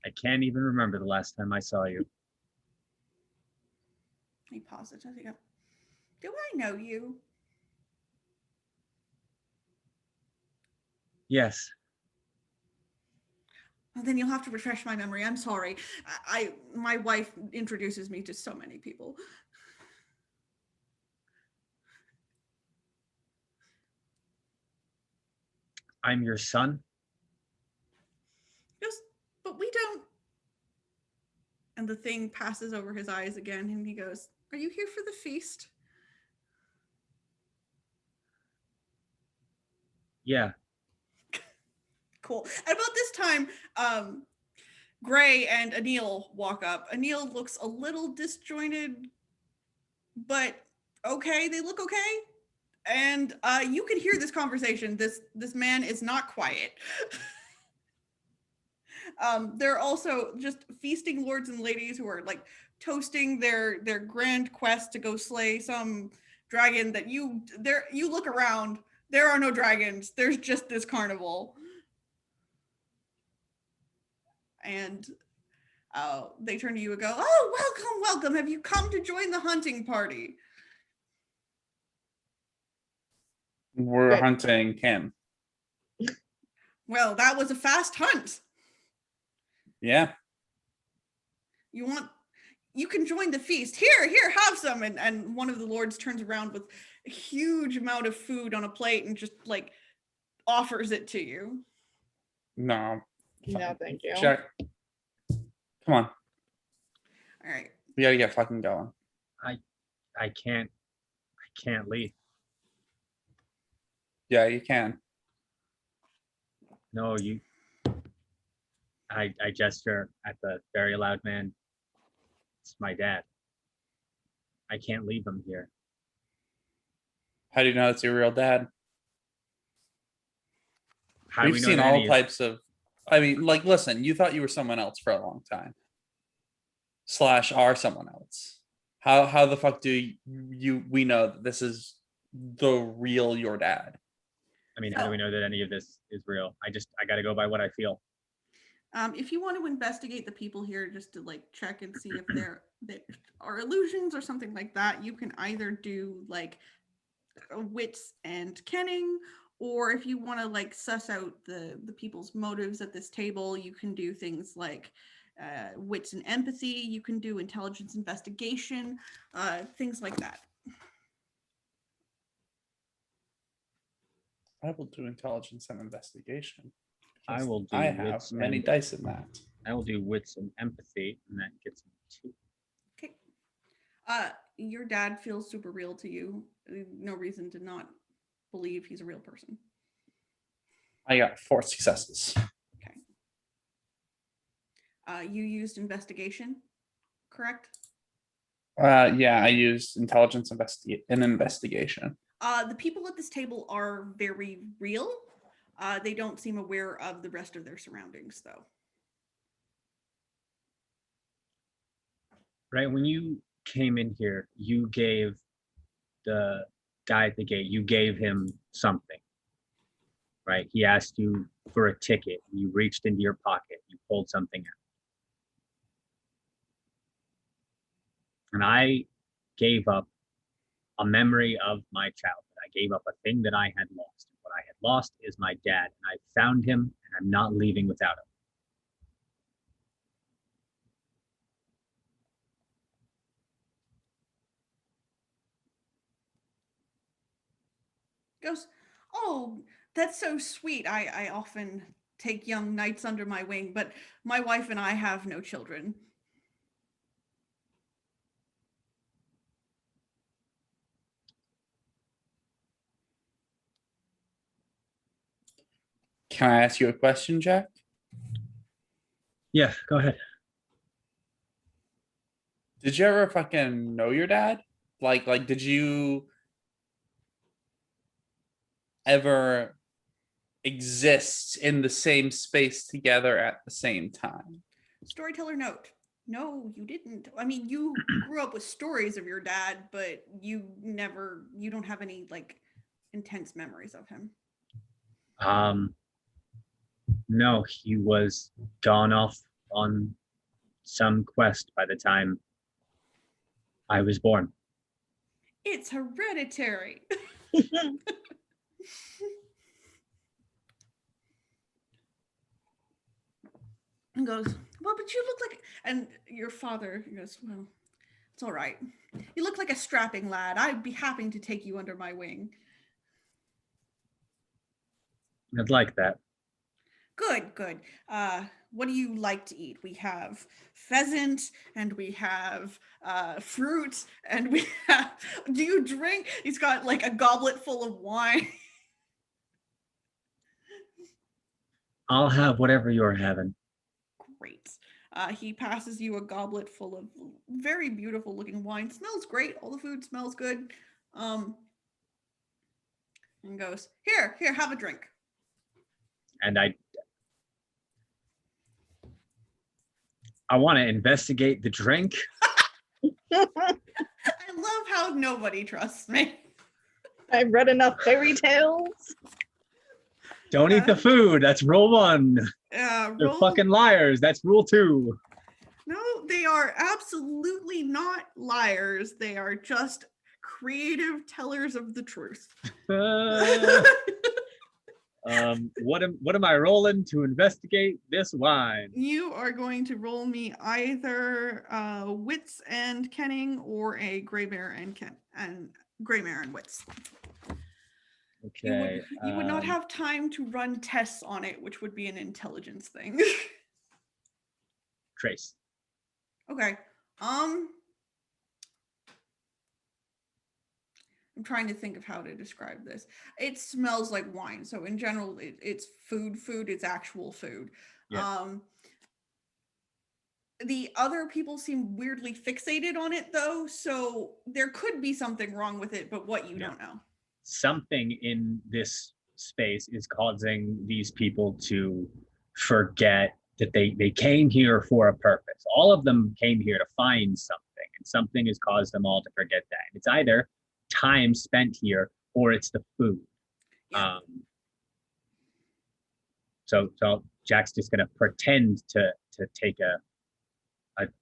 I can't even remember the last time I saw you. He pauses. He goes, "Do I know you?" Yes. Well, then you'll have to refresh my memory. I'm sorry. My wife introduces me to so many people. I'm your son. He goes, "But we don't." And the thing passes over his eyes again, and he goes, "Are you here for the feast?" Yeah. Cool. At about this time, Gray and Anil walk up. Anil looks a little disjointed, but okay, they look okay. And you can hear this conversation. This man is not quiet. They're also just feasting lords and ladies who are like toasting their grand quest to go slay some dragon that you look around, there are no dragons, there's just this carnival. And they turn to you and go, "Oh, welcome. Have you come to join the hunting party?" We're Good. hunting Kim. Well, that was a fast hunt. Yeah. You can join the feast. Here, have some. And one of the lords turns around with a huge amount of food on a plate and just like offers it to you. No. No, thank you. Jack. Come on. All right. We gotta get fucking going. I can't leave. Yeah, you can. No, you. I gesture at the very loud man. It's my dad. I can't leave him here. How do you know it's your real dad? How do We've we know seen that all any- types of. I mean, like, listen, you thought you were someone else for a long time. / are someone else. How the fuck do we know that this is the real your dad? I mean, how do we know that any of this is real? I gotta go by what I feel. If you want to investigate the people here just to like check and see if there are illusions or something like that, you can either do like wits and kenning, or if you want to like suss out the people's motives at this table, you can do things like wits and empathy. You can do intelligence investigation, things like that. I will do intelligence and investigation. I will do I have wits many and- dice in that. I will do wits and empathy, and that gets me 2. Okay. Your dad feels super real to you. No reason to not believe he's a real person. I got 4 successes. Okay. You used investigation, correct? Yeah, I use intelligence investigation. The people at this table are very real. They don't seem aware of the rest of their surroundings, though. Right when you came in here, you gave the guy at the gate, you gave him something, right? He asked you for a ticket. You reached into your pocket. You pulled something out. And I gave up a memory of my childhood. I gave up a thing that I had lost. What I had lost is my dad, and I found him, and I'm not leaving without him. Goes, oh, that's so sweet. I often take young knights under my wing, but my wife and I have no children. Can I ask you a question, Jack? Yeah, go ahead. Did you ever fucking know your dad? Like, did you ever exist in the same space together at the same time? Storyteller note. No, you didn't. I mean, you grew up with stories of your dad, but you don't have any like intense memories of him. No, he was gone off on some quest by the time I was born. It's hereditary. And goes, well, but you look like, and your father goes, well, it's all right. You look like a strapping lad. I'd be happy to take you under my wing. I'd like that. Good, good. What do you like to eat? We have pheasant, and we have fruit, and we have, do you drink? He's got like a goblet full of wine. I'll have whatever you're having. Great. He passes you a goblet full of very beautiful looking wine. Smells great. All the food smells good. And goes, here, have a drink. And I want to investigate the drink. I love how nobody trusts me. I've read enough fairy tales. Don't eat the food. That's rule 1. They're fucking liars. That's rule 2. No, they are absolutely not liars. They are just creative tellers of the truth. What am I rolling to investigate this wine? You are going to roll me either wits and kenning or a gray mare and gray mare and wits. Okay. You would not have time to run tests on it, which would be an intelligence thing. Trace. Okay. I'm trying to think of how to describe this. It smells like wine. So in general, it's food. It's actual food. Yeah. The other people seem weirdly fixated on it though. So there could be something wrong with it, but what you don't know. Something in this space is causing these people to forget that they came here for a purpose. All of them came here to find something, and something has caused them all to forget that. It's either time spent here or it's the food. Yeah. So Jack's just gonna pretend to take a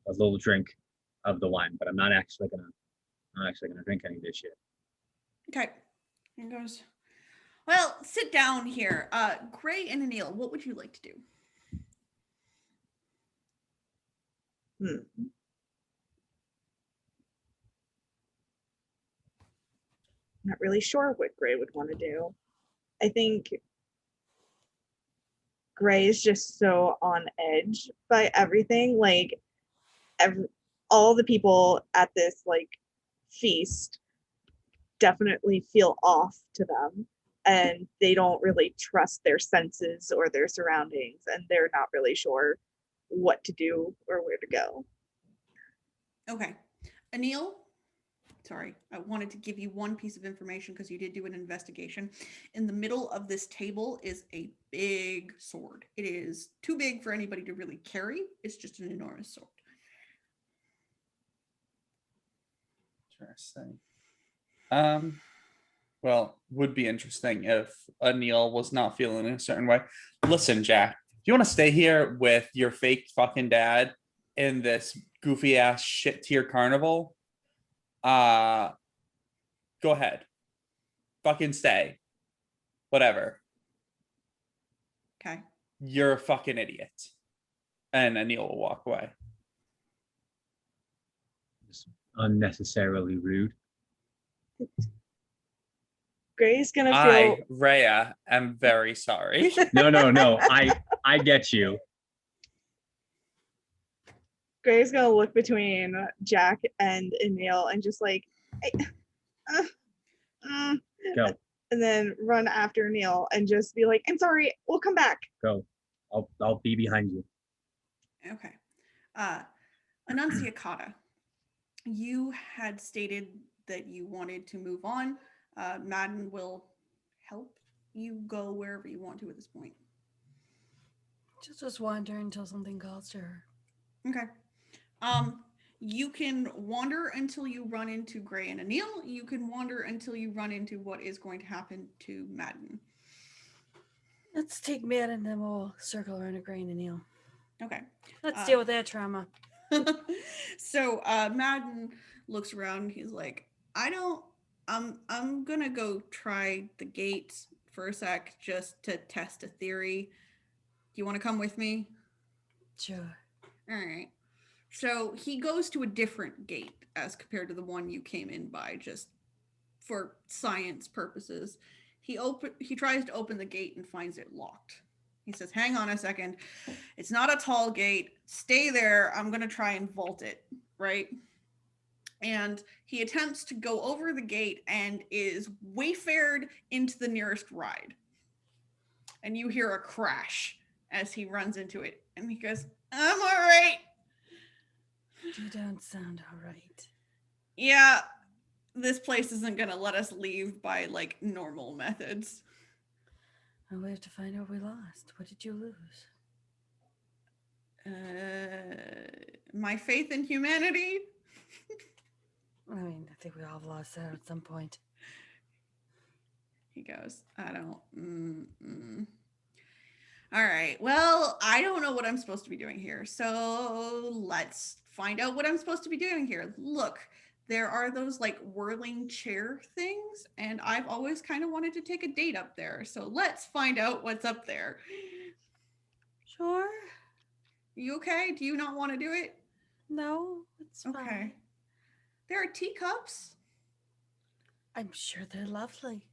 little drink of the wine, but I'm not actually gonna drink any of this shit. Okay. And goes, well, sit down here. Gray and Anil, what would you like to do? Not really sure what Gray would want to do. I think Gray is just so on edge by everything. Like all the people at this like feast definitely feel off to them, and they don't really trust their senses or their surroundings, and they're not really sure what to do or where to go. Okay. Anil, sorry, I wanted to give you one piece of information because you did do an investigation. In the middle of this table is a big sword. It is too big for anybody to really carry. It's just an enormous sword. Interesting. Well, would be interesting if Anil was not feeling a certain way. Listen, Jack, if you want to stay here with your fake fucking dad in this goofy ass shit tier carnival, go ahead. Fucking stay. Whatever. Okay. You're a fucking idiot. And Anil will walk away. Just unnecessarily rude. Gray's gonna feel. I, Rhea, am very sorry. No. I get you. Gray's gonna look between Jack and Emil and just like, Go. and then run after Neil and just be like, "I'm sorry, we'll come back." Go. I'll be behind you. Okay. Annunciata, you had stated that you wanted to move on. Madden will help you go wherever you want to at this point. Just wander until something calls to her. Okay. You can wander until you run into Gray and Anil. You can wander until you run into what is going to happen to Madden. Let's take Madden and then we'll circle around a grain and Neil. Okay. Let's deal with that trauma. So Madden looks around. He's like, I'm gonna go try the gate for a sec just to test a theory. Do you want to come with me? Sure. All right. So he goes to a different gate as compared to the one you came in by, just for science purposes. He tries to open the gate and finds it locked. He says, "Hang on a second. It's not a tall gate. Stay there. I'm going to try and vault it," right? And he attempts to go over the gate and is wayfared into the nearest ride. And you hear a crash as he runs into it. And he goes, "I'm all right." You don't sound all right. Yeah, this place isn't going to let us leave by like normal methods. We have to find out what we lost. What did you lose? My faith in humanity. I mean, I think we all lost that at some point. He goes, "I don't. All right. Well, I don't know what I'm supposed to be doing here. So let's find out what I'm supposed to be doing here. Look, there are those like whirling chair things, and I've always kind of wanted to take a date up there. So let's find out what's up there." Sure. You okay? Do you not want to do it? No, it's Okay. fine. There are teacups. I'm sure they're lovely.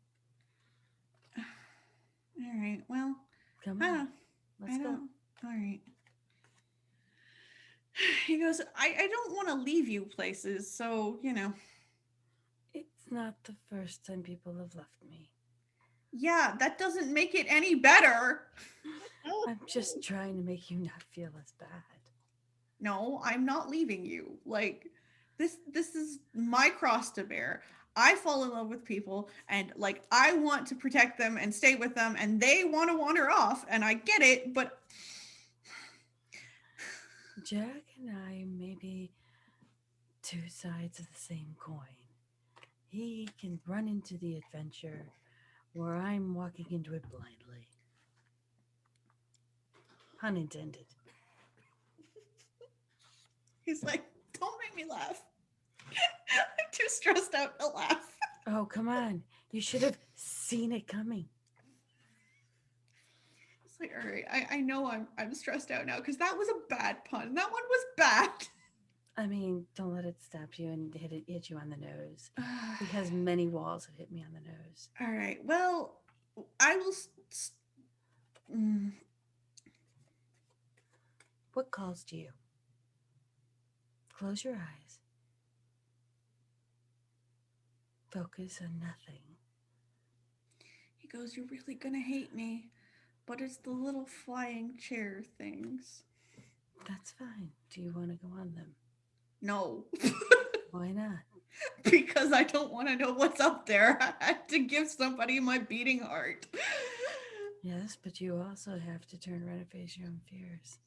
All right. Well, Come on. Let's go. All right. He goes, I don't want to leave you places, so, It's not the first time people have left me. Yeah, that doesn't make it any better. I'm just trying to make you not feel as bad. No, I'm not leaving you. Like, this is my cross to bear. I fall in love with people, and like I want to protect them and stay with them, and they want to wander off, and I get it, but Jack and I may be two sides of the same coin. He can run into the adventure where I'm walking into it blindly. Pun intended. he's like, "Don't make me laugh." I'm too stressed out to laugh. Oh, come on. You should have seen it coming. It's like, all right, I know I'm stressed out now because that was a bad pun. That one was bad. I mean, don't let it stop you and hit you on the nose. Because many walls have hit me on the nose. All right. Well, I will. What calls to you? Close your eyes. Focus on nothing. He goes, "You're really gonna hate me, but it's the little flying chair things." That's fine. Do you want to go on them? No. Why not? Because I don't want to know what's up there. I had to give somebody my beating heart. Yes, but you also have to turn around and face your own fears.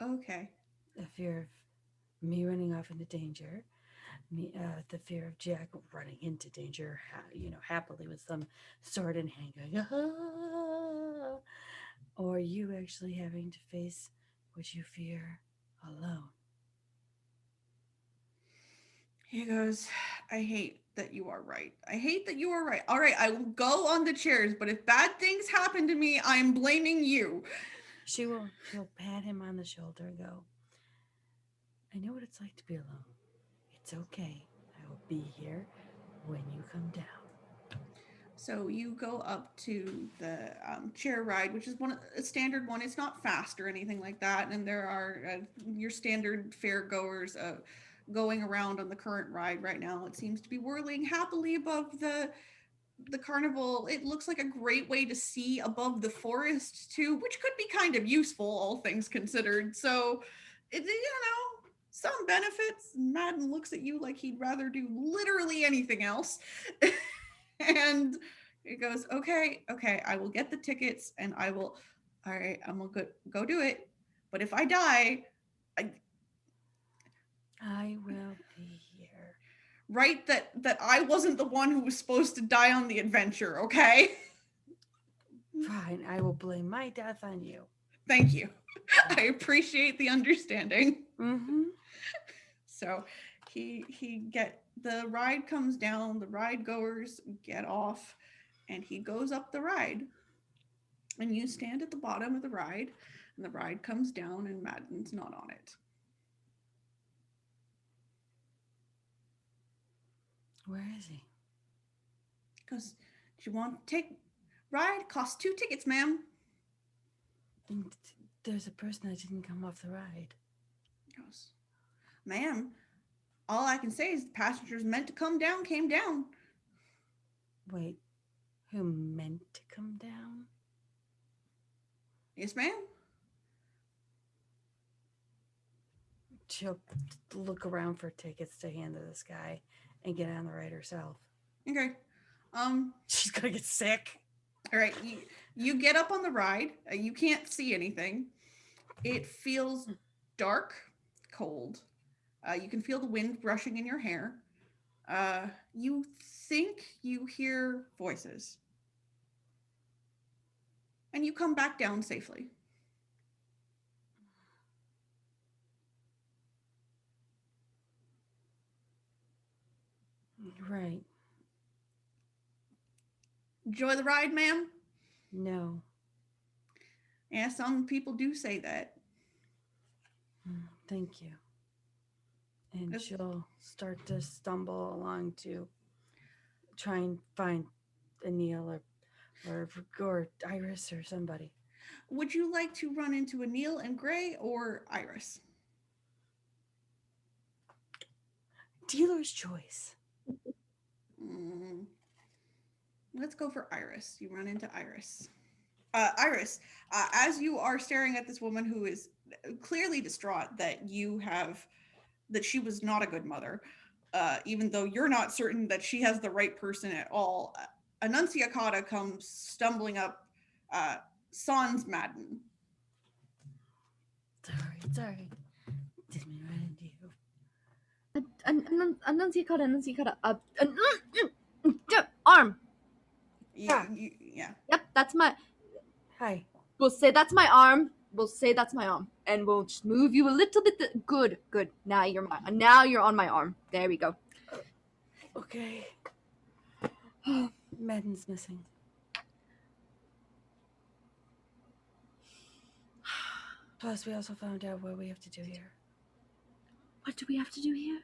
Okay. The fear of me running off into danger, the fear of Jack running into danger, happily with some sword in hand, going, ah! Or you actually having to face what you fear alone. He goes, I hate that you are right. I hate that you are right. All right, I will go on the chairs, but if bad things happen to me, I'm blaming you. She'll pat him on the shoulder and go, I know what it's like to be alone. It's okay. I will be here when you come down. So you go up to the chair ride, which is a standard one. It's not fast or anything like that. And there are your standard fair goers going around on the current ride right now. It seems to be whirling happily above the carnival. It looks like a great way to see above the forest too, which could be kind of useful, all things considered. So, some benefits. Madden looks at you like he'd rather do literally anything else. And it goes, okay, I will get the tickets and all right, I'm gonna go do it. But if I die, I will be here. Right, that I wasn't the one who was supposed to die on the adventure, okay? Fine, I will blame my death on you. Thank you. I appreciate the understanding. Mm-hmm. So the ride comes down, the ride goers get off, and he goes up the ride. And you stand at the bottom of the ride, and the ride comes down, and Madden's not on it. Where is he? Because, do you want to take ride? Costs 2 tickets, ma'am. There's a person that didn't come off the ride. Goes, ma'am, all I can say is the passengers meant to come down came down. Wait, who meant to come down? Yes, ma'am. She'll look around for tickets to hand to this guy and get on the ride herself. Okay. She's gonna get sick. All right, you get up on the ride. You can't see anything. It feels dark, cold. You can feel the wind brushing in your hair. You think you hear voices. And you come back down safely. Right. Enjoy the ride, ma'am? No. Yeah, some people do say that. Thank you. And she'll start to stumble along to try and find Anil or Iris or somebody. Would you like to run into Anil and Gray or Iris? Dealer's choice. Let's go for Iris. You run into Iris. Iris, as you are staring at this woman who is clearly distraught that she was not a good mother, even though you're not certain that she has the right person at all, Annunciata comes stumbling up, sans Madden. Sorry. Didn't mean to run into you. Annunciata, arm. Yeah. Yep, that's my. Hi. We'll say that's my arm. And we'll just move you a little bit. Good. Now you're on my arm. There we go. Okay. Madden's missing. Plus, we also found out what we have to do here. What do we have to do here?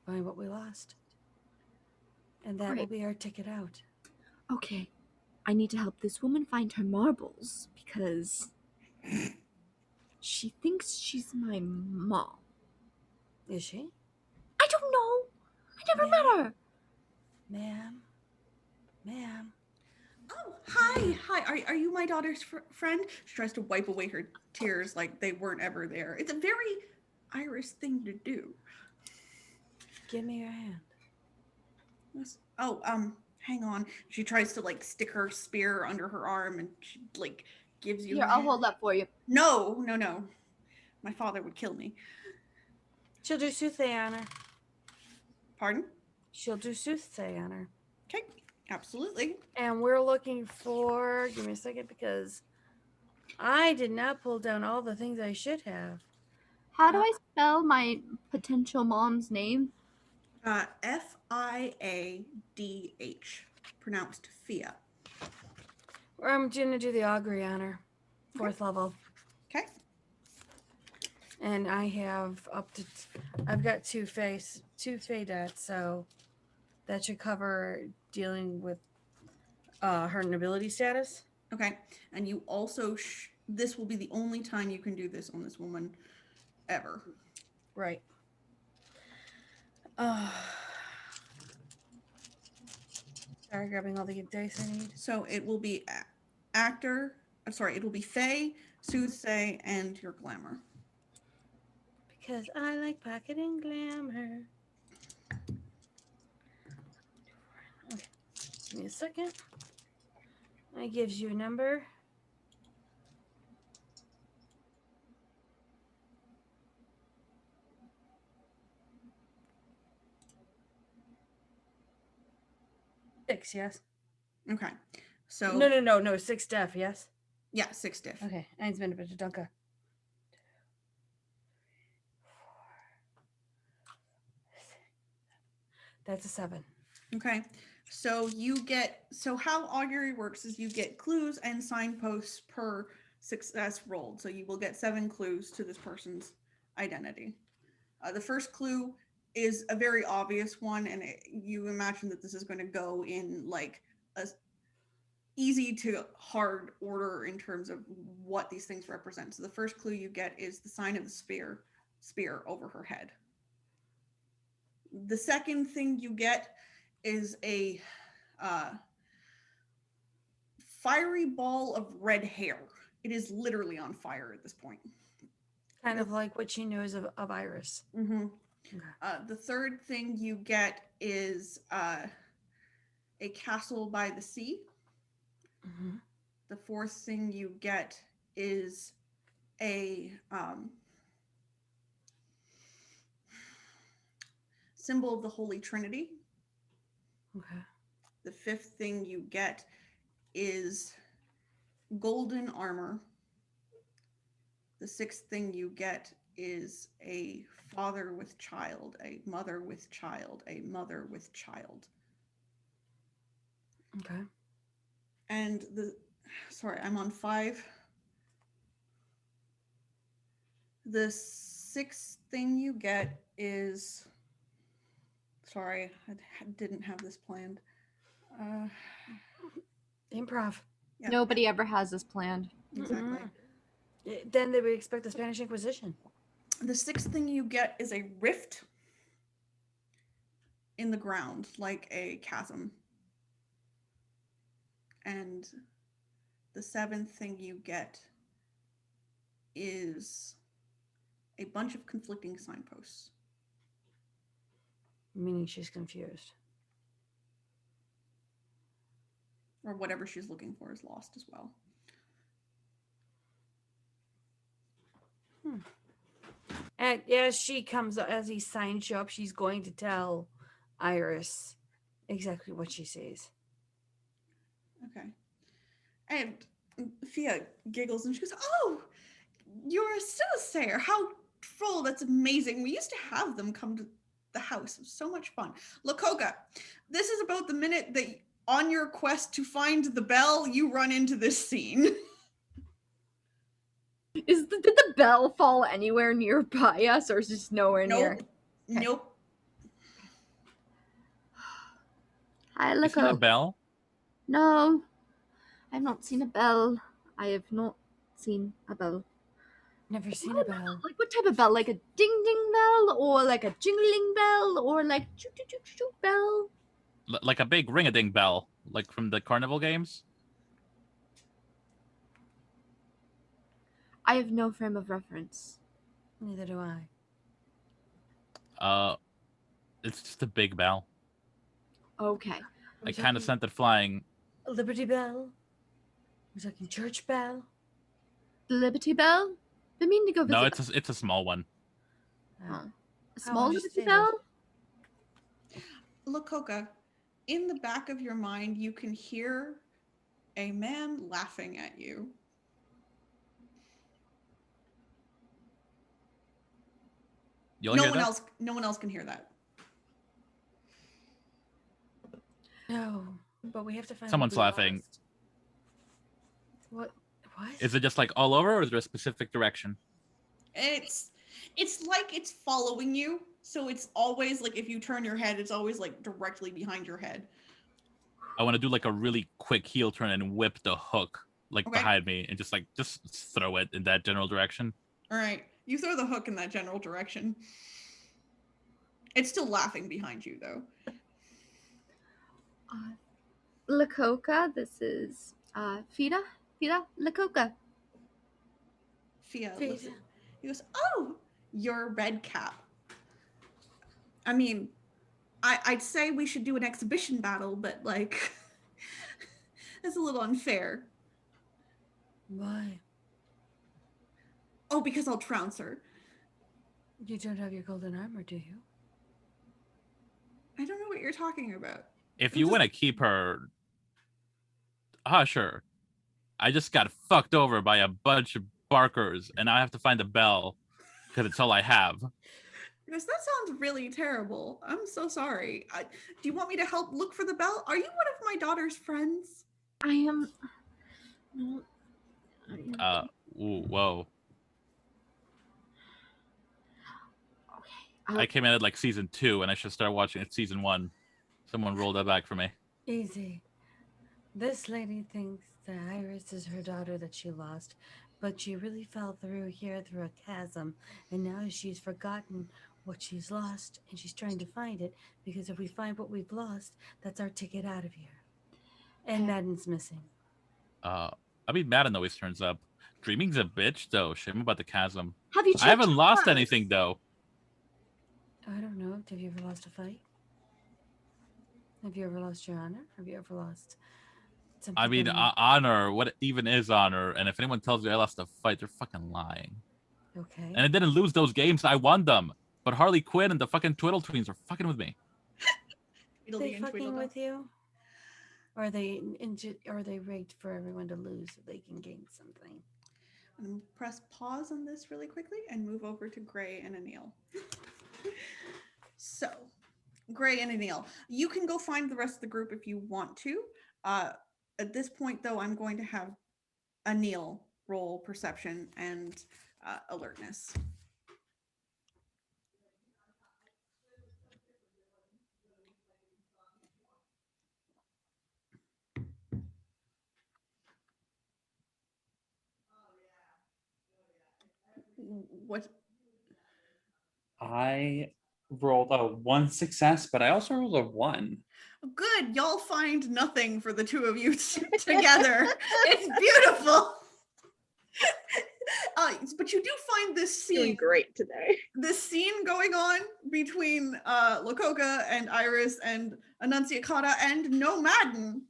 Find what we lost. And that will be our ticket out. Okay. I need to help this woman find her marbles because she thinks she's my mom. Is she? I don't know. I never met her. Ma'am. Oh, hi. Are you my daughter's friend? She tries to wipe away her tears like they weren't ever there. It's a very Iris thing to do. Give me your hand. Oh, hang on. She tries to like stick her spear under her arm and she like gives you Here, her I'll hand. hold that for you. No. My father would kill me. She'll do soothsay on her. Pardon? She'll do soothsay on her. Okay, absolutely. And we're looking for, give me a second, because I did not pull down all the things I should have. How do I spell my potential mom's name? F-I-A-D-H, pronounced Fia. I'm gonna do the augury on her, 4th level. Okay. And I have I've got two fey dots, so that should cover dealing with her nobility status. Okay, and you also, this will be the only time you can do this on this woman ever. Right. Sorry, grabbing all the dice I need. So it will be it will be Fae, Soothsay, and your glamour. Because I like pocketing glamour. Okay, give me a second. That gives you a number. Six, yes. Okay, so No, 6 def, yes. Yeah, 6 diff. Okay, eins minute bitte, danke. That's a 7. Okay, so how augury works is you get clues and signposts per success rolled. So you will get 7 clues to this person's identity. The first clue is a very obvious one, and you imagine that this is going to go in like a easy to hard order in terms of what these things represent. So the first clue you get is the sign of the spear over her head. The second thing you get is a fiery ball of red hair. It is literally on fire at this point. Kind of like what she knows of Iris. Mm-hmm. Okay. The third thing you get is a castle by the sea. Mm-hmm. The fourth thing you get is a symbol of the Holy Trinity. Okay. The fifth thing you get is golden armor. The sixth thing you get is a father with child, a mother with child, a mother with child. Okay. And I'm on 5. The sixth thing you get is, sorry, I didn't have this planned. Improv. Yeah. Nobody ever has this planned. Exactly. Mm-hmm. Then they would expect the Spanish Inquisition. The sixth thing you get is a rift in the ground, like a chasm. And the seventh thing you get is a bunch of conflicting signposts. Meaning she's confused. Or whatever she's looking for is lost as well. And as these signs show up, she's going to tell Iris exactly what she sees. Okay. And Fia giggles and she goes, "Oh, you're a soothsayer. How troll, that's amazing. We used to have them come to the house. It was so much fun. Lakoga, this is about the minute that on your quest to find the bell, you run into this scene." Did the bell fall anywhere nearby us, or is it just nowhere near? Okay. Nope. Hi, You seen a look. bell? No, I've not seen a bell. I have not seen a bell. Never seen a bell. Like what type of bell? Like a ding ding bell, or like a jingling bell, or like choo choo choo choo bell? Like a big ring-a-ding bell, like from the Carnival games? I have no frame of reference. Neither do I. It's just a big bell. Okay. I kind of sent it flying. Liberty Bell. We're talking church bell. The Liberty Bell? Been meaning to go visit. No, it's a small one. Oh. A How small would you Liberty say Bell? Lakoka, in the back of your mind, you can hear a man laughing at you. You'll No hear one that? else. No one else can hear that. No, but we have to find. Someone's what we laughing. lost. What? What? Is it just like all over, or is there a specific direction? It's like it's following you. So it's always like if you turn your head, it's always like directly behind your head. I want to do like a really quick heel turn and whip the hook like Okay. behind me and just throw it in that general direction. All right. You throw the hook in that general direction. It's still laughing behind you though. Lakoka, this is Fida Lakoka. Fia Fia. looks at- he goes, "Oh, you're Red Cap. I mean, I'd say we should do an exhibition battle, but like, that's a little unfair. Why? Oh, because I'll trounce her. You don't have your golden armor, do you? I don't know what you're talking about. If you want to keep her, sure. I just got fucked over by a bunch of barkers, and I have to find a bell because it's all I have. Because that sounds really terrible. I'm so sorry. Do you want me to help look for the bell? Are you one of my daughter's friends? I am. Whoa. Okay. I came in at like season 2, and I should start watching it season 1. Someone rolled that back for me. Easy. This lady thinks that Iris is her daughter that she lost, but she really fell through a chasm, and now she's forgotten what she's lost, and she's trying to find it, because if we find what we've lost, that's our ticket out of here. And Madden's missing. I mean, Madden always turns up. Dreaming's a bitch, though. Shame about the chasm. Have you I checked haven't your lost purse? anything, though. I don't know. Have you ever lost a fight? Have you ever lost your honor? Have you ever lost something? I mean, honor. What even is honor? And if anyone tells you I lost a fight, they're fucking lying. Okay. And I didn't lose those games. I won them. But Harley Quinn and the fucking Twiddle Tweens are fucking with me. Are they fucking with you? Or are they are they rigged for everyone to lose so they can gain something? I'm gonna press pause on this really quickly and move over to Gray and Anil. So, Gray and Anil, you can go find the rest of the group if you want to. At this point, though, I'm going to have Anil roll perception and alertness. What? I rolled a 1 success, but I also rolled a 1. Good. Y'all find nothing for the two of you together. It's beautiful. But you do find this Doing scene. great today. This scene going on between Lakoka and Iris and Annunciacata and no Madden.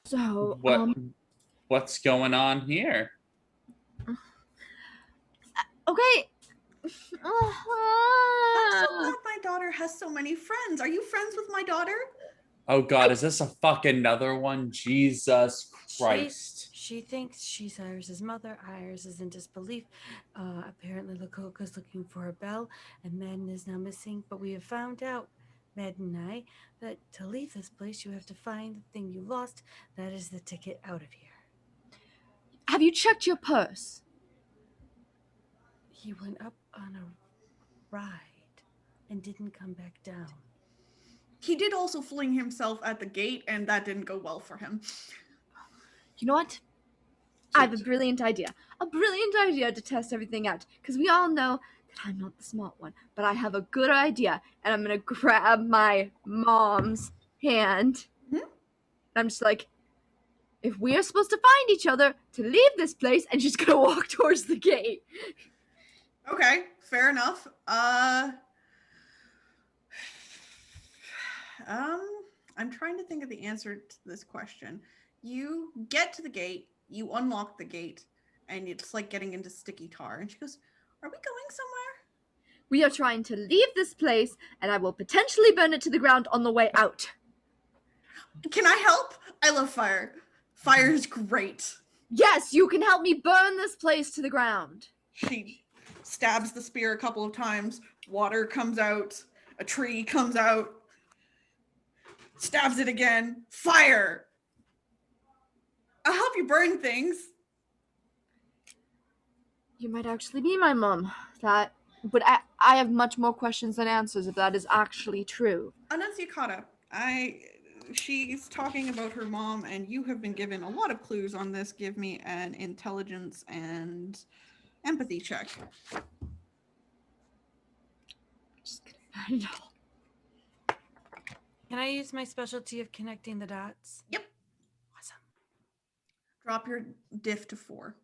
So, What's going on here? okay. I'm so glad my daughter has so many friends. Are you friends with my daughter? Oh God, is this a fucking another one? Jesus Christ. She thinks she's Iris's mother. Iris is in disbelief. Apparently, Lakoka's looking for a bell, and Madden is now missing. But we have found out, Madden and I, that to leave this place, you have to find the thing you lost. That is the ticket out of here. Have you checked your purse? He went up on a ride and didn't come back down. He did also fling himself at the gate, and that didn't go well for him. You know what? I have a brilliant idea. A brilliant idea to test everything out. Because we all know that I'm not the smart one. But I have a good idea. And I'm going to grab my mom's hand. Mhm. I'm just like, if we are supposed to find each other to leave this place, and she's gonna walk towards the gate. Okay, fair enough. I'm trying to think of the answer to this question. You get to the gate, you unlock the gate, and it's like getting into sticky tar. And she goes, "Are we going somewhere?" We are trying to leave this place, and I will potentially burn it to the ground on the way out. Can I help? I love fire. Fire is great. Yes, you can help me burn this place to the ground. She stabs the spear a couple of times. Water comes out. A tree comes out. Stabs it again. Fire. I'll help you burn things. You might actually be my mom. But I have much more questions than answers if that is actually true. Annunciata, she's talking about her mom, and you have been given a lot of clues on this. Give me an intelligence and empathy check. Just gonna know. Can I use my specialty of connecting the dots? Yep. Awesome. Drop your diff to 4.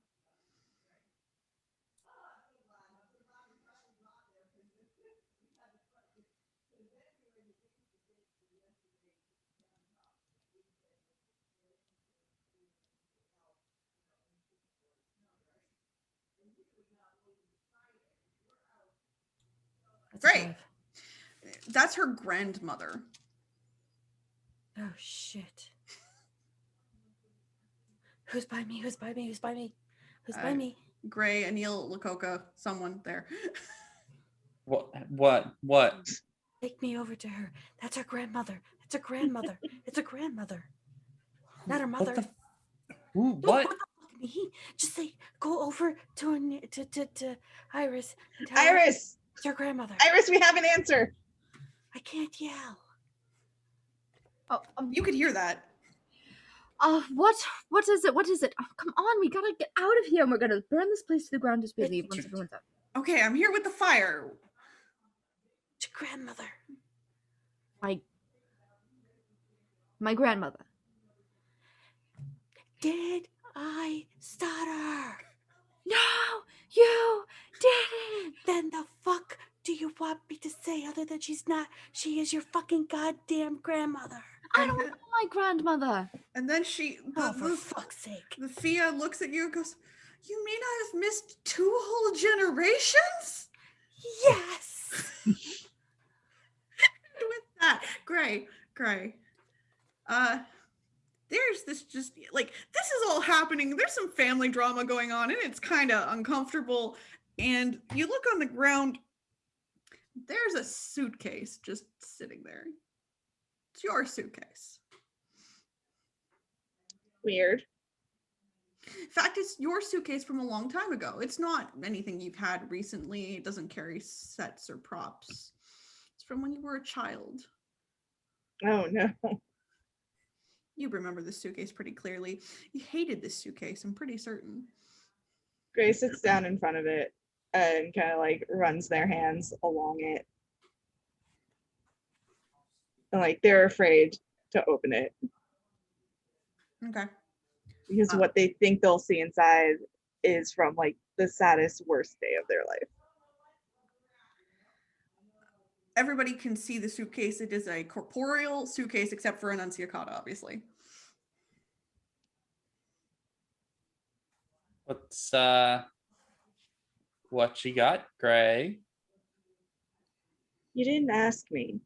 That's a Great. 5. That's her grandmother. Oh shit. Who's by me? Who's by me? Who's by me? Who's by me? Gray, Anil, Lakoka, someone there. What? Take me over to her. That's her grandmother. It's her grandmother. It's her grandmother. Not her mother. Who? Don't What? fuck me. Just say, go over to Iris. And tell her Iris! it's her grandmother. Iris, we have an answer. I can't yell. Oh, You could hear that. What is it? What is it? Oh, come on, we gotta get out of here, and we're gonna burn this place to the ground as we leave once everyone's out. Okay, I'm here with the fire. It's your grandmother. My grandmother. Did I stutter? No, you didn't. Then the fuck do you want me to say other than she's not? She is your fucking goddamn grandmother. I don't know my grandmother. And then for fuck's sake. The Fia looks at you and goes, "You mean I've missed 2 whole generations?" Yes. With that, Gray. There's this this is all happening. There's some family drama going on, and it's kind of uncomfortable. And you look on the ground. There's a suitcase just sitting there. It's your suitcase. Weird. In fact, it's your suitcase from a long time ago. It's not anything you've had recently. It doesn't carry sets or props. It's from when you were a child. Oh no. You remember this suitcase pretty clearly. You hated this suitcase, I'm pretty certain. Grace sits down in front of it and kind of like runs their hands along it. And like they're afraid to open it. Okay. Because what they think they'll see inside is from like the saddest, worst day of their life. Everybody can see the suitcase. It is a corporeal suitcase, except for Annunciata, obviously. What you got, Gray? You didn't ask me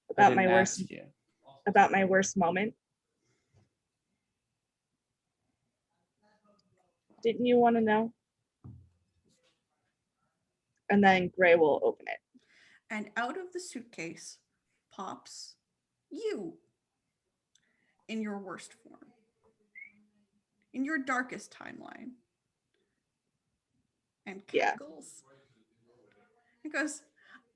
about my worst moment. Didn't you want to know? And then Gray will open it. And out of the suitcase pops you in your worst form, in your darkest timeline. And giggles. It goes,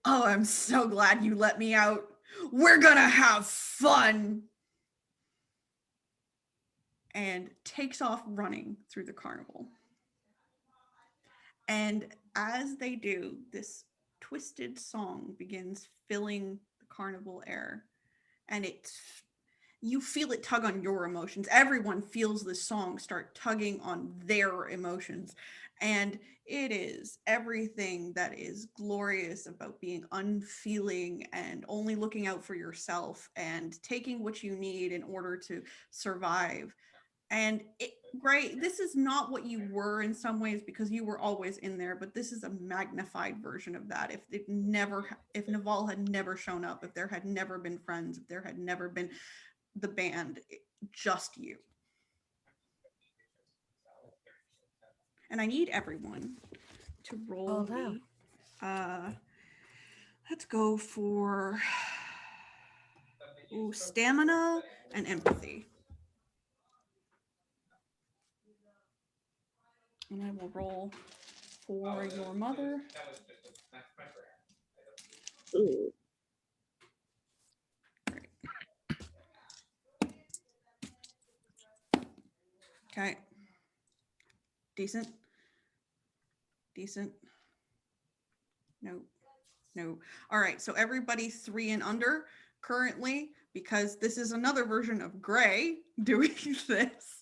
"Oh, I'm so glad you let me out. We're gonna have fun." And takes off running through the carnival. And as they do, this twisted song begins filling the carnival air. and you feel it tug on your emotions. Everyone feels this song start tugging on their emotions. And it is everything that is glorious about being unfeeling and only looking out for yourself and taking what you need in order to survive. And Gray, this is not what you were in some ways because you were always in there, but this is a magnified version of that. If Naval had never shown up, if there had never been friends, if there had never been the band, just you. And I need everyone to roll me. Let's go for stamina and empathy. And I will roll for your mother. Ooh. Okay. Decent. No. All right. So everybody 3 and under currently, because this is another version of Gray doing this.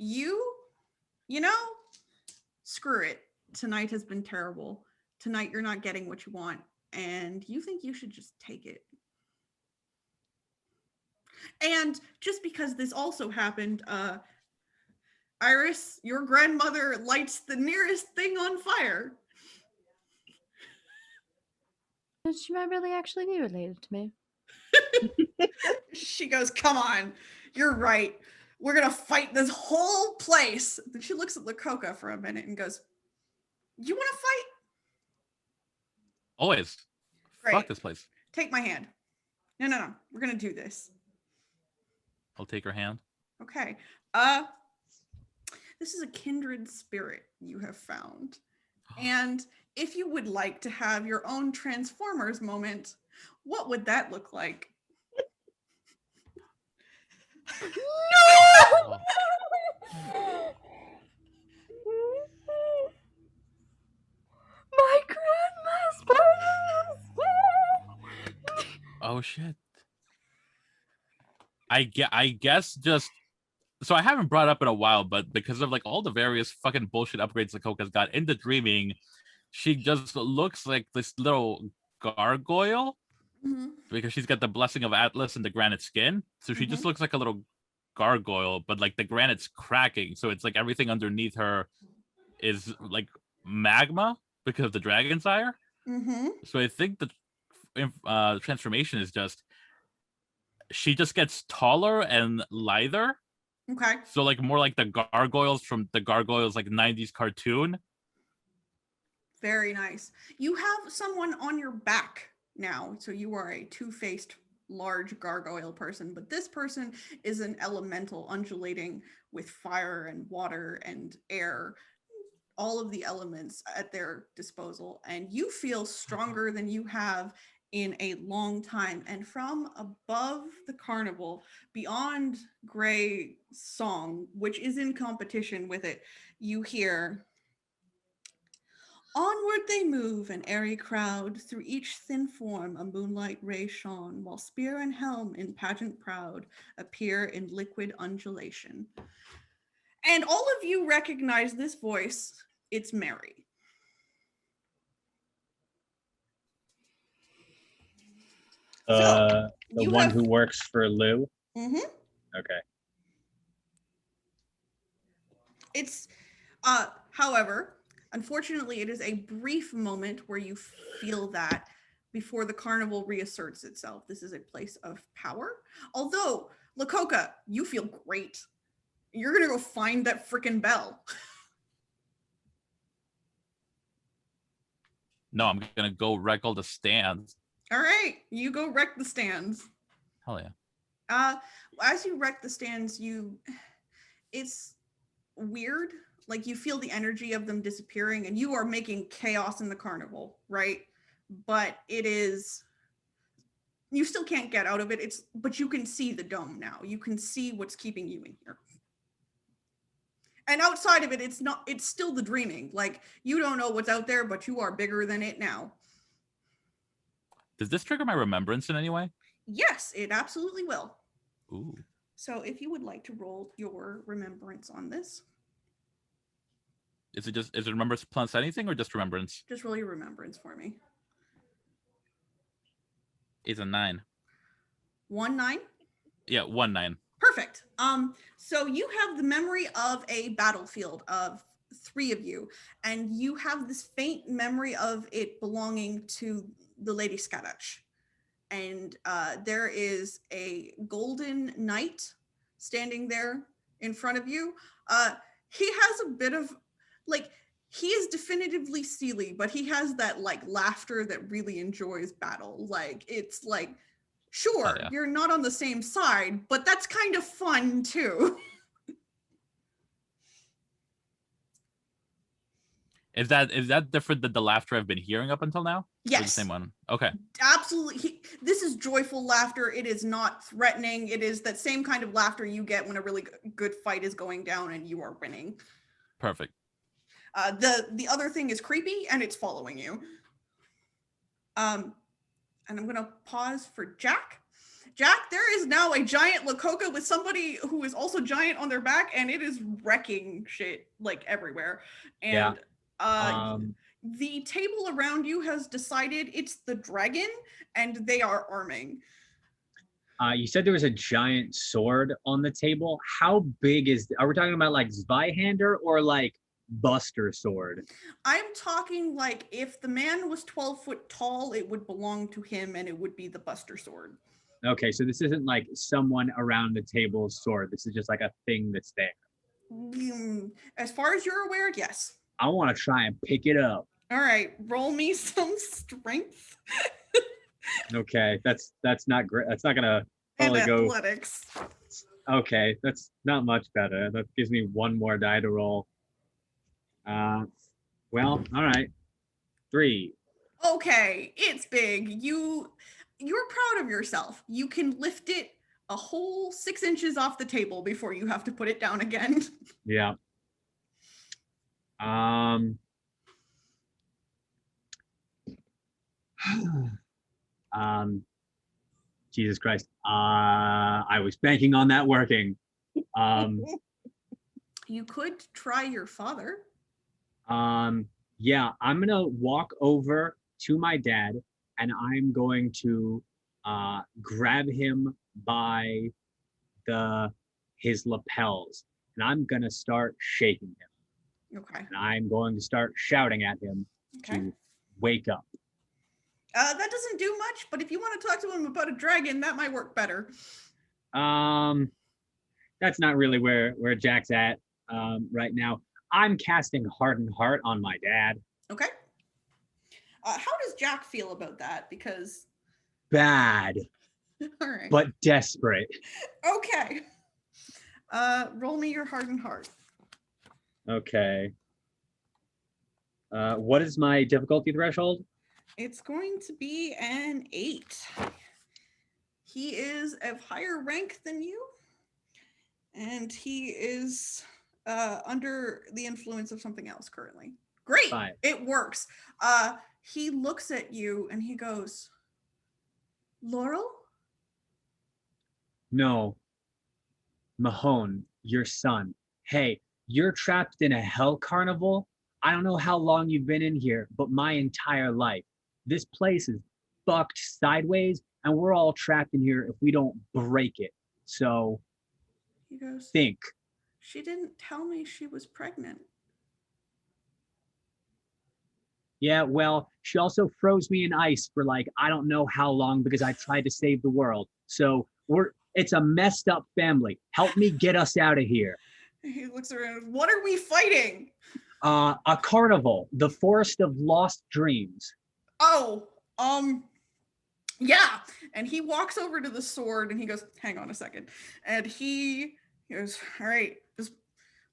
You know, screw it. Tonight has been terrible. Tonight you're not getting what you want, and you think you should just take it. And just because this also happened, Iris, your grandmother lights the nearest thing on fire. She might really actually be related to me. She goes, come on, you're right. We're going to fight this whole place. Then she looks at Lakota for a minute and goes, you want to fight? Always. Great. Fuck this place. Take my hand. No. We're going to do this. I'll take her hand. Okay. This is a kindred spirit you have found. And if you would like to have your own Transformers moment, what would that look like? No! My grandma's birthday! Oh shit. I guess just so I haven't brought up in a while, but because of like all the various fucking bullshit upgrades that Coca's got into dreaming, she just looks like this little gargoyle. Mm-hmm. Because she's got the blessing of Atlas and the granite skin. So she just looks like a little gargoyle, but like the granite's cracking. So it's like everything underneath her is like magma because of the dragon's ire. Mm-hmm. So I think the transformation is just she just gets taller and lither. Okay. So like more like the gargoyles from the Gargoyles like 90s cartoon. Very nice. You have someone on your back now. So you are a two-faced large gargoyle person, but this person is an elemental undulating with fire and water and air, all of the elements at their disposal. And you feel stronger than you have in a long time. And from above the carnival, beyond Gray's song, which is in competition with it, you hear, onward they move, an airy crowd, through each thin form a moonlight ray shone, while spear and helm in pageant proud appear in liquid undulation. And all of you recognize this voice. It's Mary. The one who works for Lou? Mm-hmm. Okay. It's, however, unfortunately, it is a brief moment where you feel that before the carnival reasserts itself. This is a place of power. Although, Lakota, you feel great. You're going to go find that freaking bell. No, I'm going to go wreck all the stands. All right, you go wreck the stands. Hell yeah. As you wreck the stands, it's weird. Like you feel the energy of them disappearing and you are making chaos in the carnival, right? But it is, you still can't get out of it. But you can see the dome now. You can see what's keeping you in here. And outside of it, it's still the dreaming. Like you don't know what's out there, but you are bigger than it now. Does this trigger my remembrance in any way? Yes, it absolutely will. Ooh. So if you would like to roll your remembrance on this, Is it remembrance plus anything or just remembrance? just roll your remembrance for me. It's a 9. 1-9. Yeah, 1-9. Perfect. So you have the memory of a battlefield of 3 of you, and you have this faint memory of it belonging to the Lady Skadach. And there is a golden knight standing there in front of you. He has a bit of like, he is definitively Seelie, but he has that like laughter that really enjoys battle. Like, it's like, sure, yeah. you're not on the same side, but that's kind of fun too. Is that different than the laughter I've been hearing up until now? Or Yes. the same one. Okay. Absolutely. This is joyful laughter. It is not threatening. It is that same kind of laughter you get when a really good fight is going down and you are winning. Perfect. The other thing is creepy and it's following you. And I'm gonna pause for Jack. Jack, there is now a giant Lakota with somebody who is also giant on their back, and it is wrecking shit like everywhere. And the table around you has decided it's the dragon, and they are arming. You said there was a giant sword on the table. How big are we talking about like Zweihander or like Buster sword? I'm talking like if the man was 12 foot tall, it would belong to him and it would be the Buster sword. Okay, so this isn't like someone around the table's sword. This is just like a thing that's there. As far as you're aware, yes. I want to try and pick it up. All right, roll me some strength. Okay, that's not great. That's not gonna And probably go. athletics. Okay, that's not much better. That gives me one more die to roll. Well, all right. 3. Okay, it's big. You're proud of yourself. You can lift it a whole 6 inches off the table before you have to put it down again. Yeah. Jesus Christ. I was banking on that working. You could try your father. Yeah, I'm gonna walk over to my dad and I'm going to grab him by his lapels and I'm gonna start shaking him. Okay. And I'm going to start shouting at him to wake up. That doesn't do much, but if you want to talk to him about a dragon, that might work better. That's not really where Jack's at right now. I'm casting Hardened Heart on my dad. Okay. How does Jack feel about that? Because bad, all right, but desperate. Okay. Roll me your Hardened Heart. Okay. What is my difficulty threshold? It's going to be an 8. He is of higher rank than you, and he is under the influence of something else currently. Great. 5. It works. He looks at you and he goes, Laurel? No. Mahone, your son. Hey, you're trapped in a hell carnival? I don't know how long you've been in here, but my entire life. This place is fucked sideways, and we're all trapped in here if we don't break it. So, he goes, think. She didn't tell me she was pregnant. Yeah, well, she also froze me in ice for like, I don't know how long because I tried to save the world. So it's a messed up family. Help me get us out of here. He looks around. What are we fighting? A carnival, the forest of lost dreams. Oh, yeah. And he walks over to the sword and he goes, hang on a second. And he goes, all right,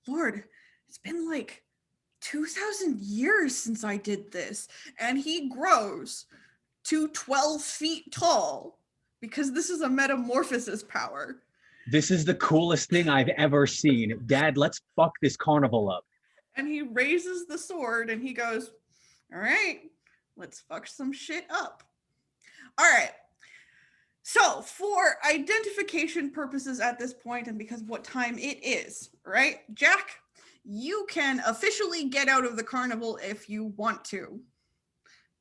Lord, it's been like 2,000 years since I did this. And he grows to 12 feet tall because this is a metamorphosis power. This is the coolest thing I've ever seen. Dad, let's fuck this carnival up. And he raises the sword and he goes, all right, let's fuck some shit up. All right. So for identification purposes at this point, and because of what time it is, right, Jack, you can officially get out of the carnival if you want to.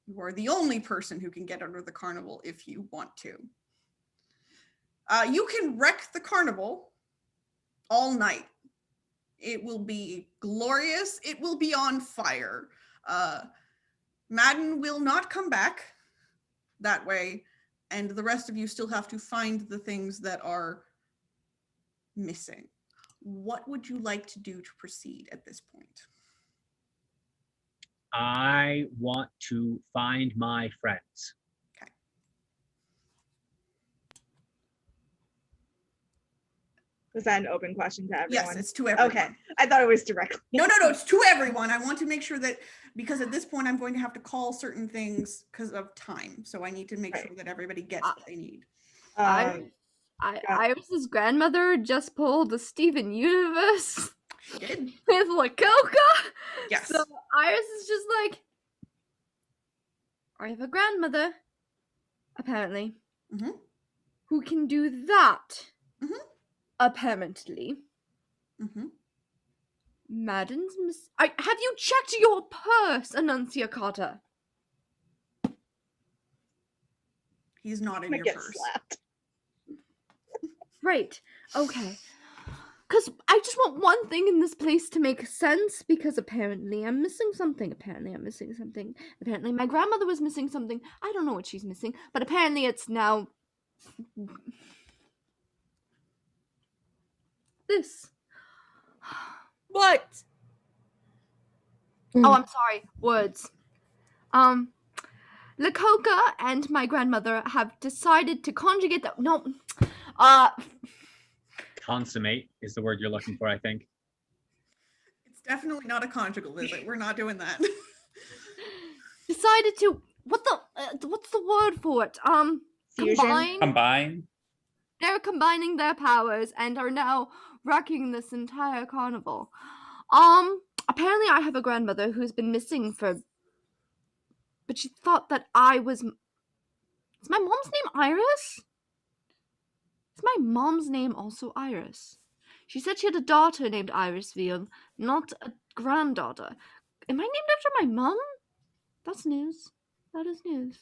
You are the only person who can get out of the carnival if you want to. You can wreck the carnival all night. It will be glorious. It will be on fire. Madden will not come back that way, and the rest of you still have to find the things that are missing. What would you like to do to proceed at this point? I want to find my friends. Okay. Was that an open question to everyone? Yes, it's to everyone. Okay. I thought it was directly. No, it's to everyone. I want to make sure that, because at this point I'm going to have to call certain things because of time. So I need to make sure that everybody gets what they need. Iris's grandmother just pulled the Steven Universe She did. with Lakota. Yes. So Iris is just like, I have a grandmother, apparently, who can do that. Apparently. Madden's have you checked your purse, Annunciata? He's not in your purse. Slapped. Right. Okay. Because I just want one thing in this place to make sense, because apparently I'm missing something. Apparently my grandmother was missing something. I don't know what she's missing, but apparently it's now this. What? Oh, I'm sorry. Words. Lakota and my grandmother have decided to conjugate the Consummate is the word you're looking for, I think. It's definitely not a conjugal visit. We're not doing that. Decided to what's the word for it? Combine. They're combining their powers and are now wrecking this entire carnival. Apparently I have a grandmother who's been missing but she thought that I was. Is my mom's name Iris? Is my mom's name also Iris? She said she had a daughter named Iris Veal, not a granddaughter. Am I named after my mom? That's news. That is news.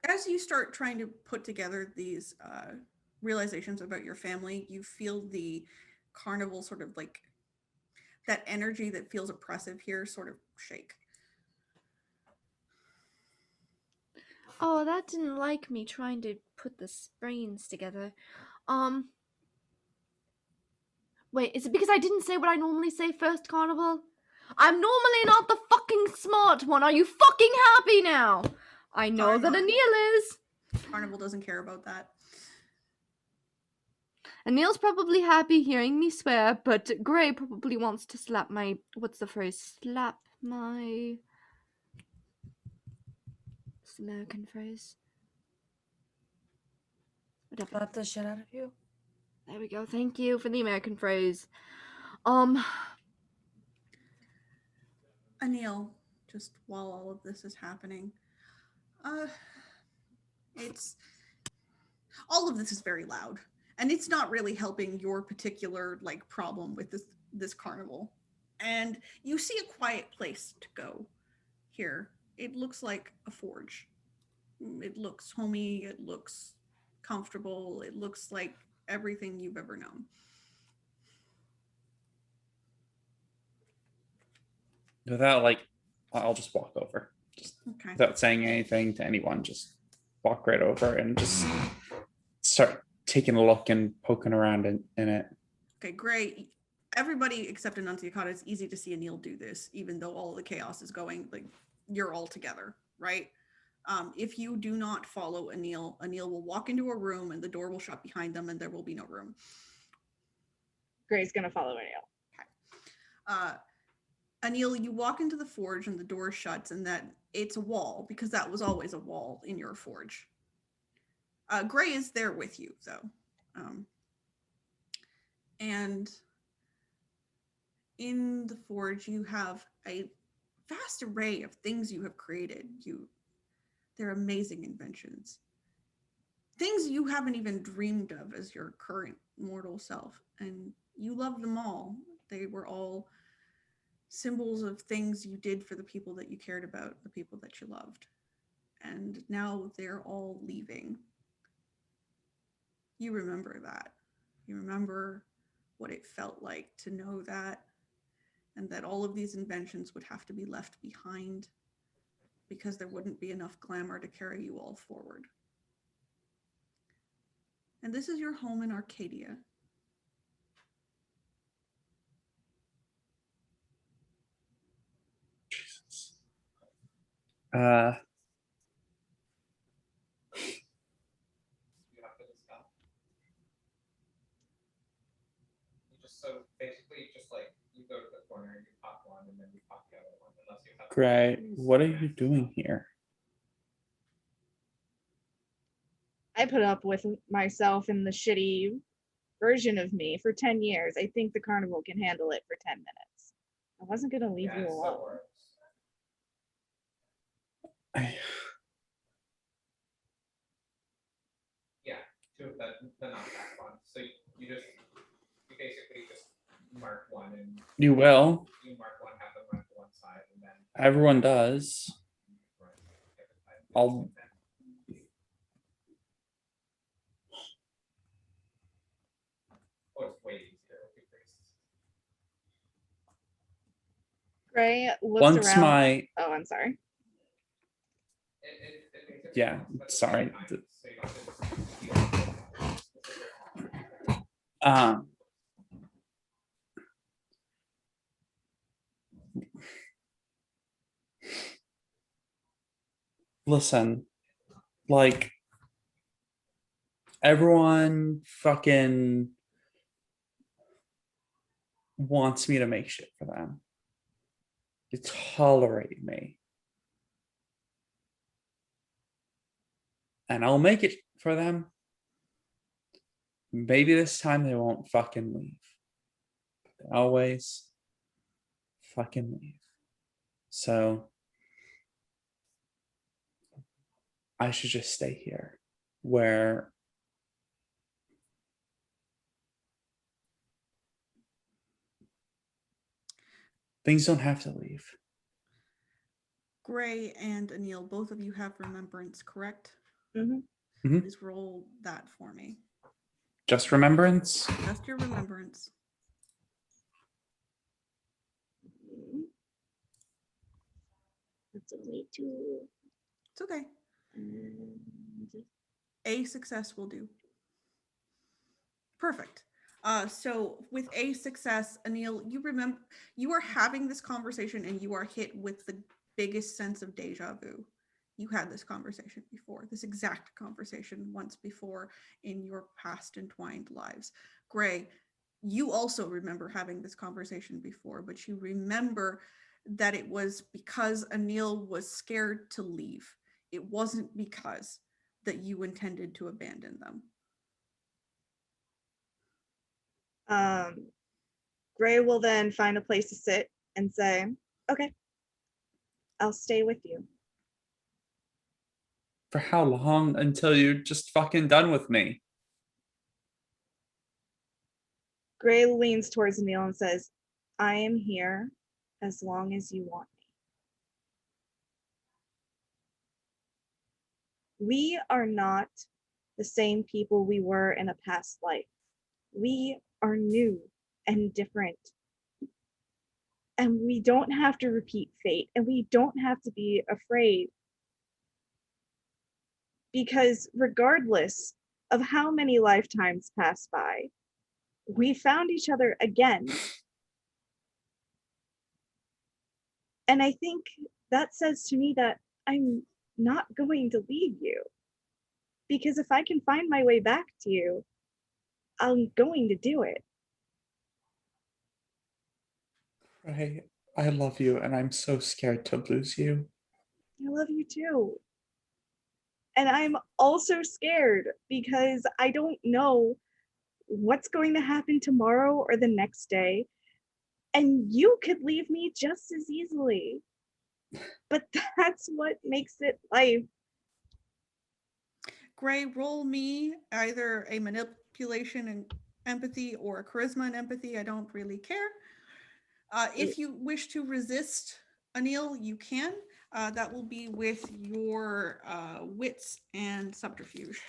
As you start trying to put together these realizations about your family, you feel the carnival sort of like that energy that feels oppressive here sort of shake. Oh, that didn't like me trying to put the brains together. Wait, is it because I didn't say what I normally say first, Carnival? I'm normally not the fucking smart one. Are you fucking happy now? I know that Anil is. Carnival doesn't care about that. Anil's probably happy hearing me swear, but Gray probably wants to slap my... What's the phrase? Slap my... What's the American phrase? Whatever. Slap the shit out of you. There we go. Thank you for the American phrase. Anil, just while all of this is happening, it's all of this is very loud, and it's not really helping your particular like problem with this carnival. And you see a quiet place to go here. It looks like a forge. It looks homey. It looks comfortable. It looks like everything you've ever known. Without I'll just walk over, just without saying anything to anyone. Just walk right over and just start taking a look and poking around in it. Okay, great. Everybody except Annunciata, it's easy to see Anil do this, even though all the chaos is going, like, you're all together, right? If you do not follow Anil, Anil will walk into a room and the door will shut behind them and there will be no room. Gray's gonna follow Anil. Okay. Anil, you walk into the forge and the door shuts, and that it's a wall, because that was always a wall in your forge. Gray is there with you, though. And in the forge, you have a vast array of things you have created. They're amazing inventions. Things you haven't even dreamed of as your current mortal self. And you love them all. They were all symbols of things you did for the people that you cared about, the people that you loved. And now they're all leaving. You remember that. You remember what it felt like to know that, and that all of these inventions would have to be left behind because there wouldn't be enough glamour to carry you all forward. And this is your home in Arcadia. Jesus. Gray, what are you doing here? I put up with myself and the shitty version of me for 10 years. I think the carnival can handle it for 10 minutes. I wasn't going to leave you alone. You will. Everyone does. I'll. Gray looks Once around. my. Oh, I'm sorry. Yeah, sorry. Listen, like, everyone fucking wants me to make shit for them. They tolerate me. And I'll make it for them. Maybe this time they won't fucking leave. They always fucking leave. So I should just stay here where things don't have to leave. Gray and Anil, both of you have remembrance, correct? Mm-hmm. Please roll that for me. Just remembrance? Just your remembrance. That's only 2. It's okay. And A success will do. Perfect. So with a success, Anil, you remember you are having this conversation and you are hit with the biggest sense of deja vu. You had this conversation before, this exact conversation once before in your past entwined lives. Gray, you also remember having this conversation before, but you remember that it was because Anil was scared to leave. It wasn't because that you intended to abandon them. Gray will then find a place to sit and say, okay, I'll stay with you. For how long? Until you're just fucking done with me? Gray leans towards Neil and says, I am here as long as you want me. We are not the same people we were in a past life. We are new and different. And we don't have to repeat fate, and we don't have to be afraid. Because regardless of how many lifetimes pass by, we found each other again. And I think that says to me that I'm not going to leave you. Because if I can find my way back to you, I'm going to do it. Right. I love you, and I'm so scared to lose you. I love you too. And I'm also scared because I don't know what's going to happen tomorrow or the next day. And you could leave me just as easily. But that's what makes it life. Gray, roll me either a manipulation and empathy or a charisma and empathy. I don't really care. If you wish to resist Anil, you can. That will be with your wits and subterfuge.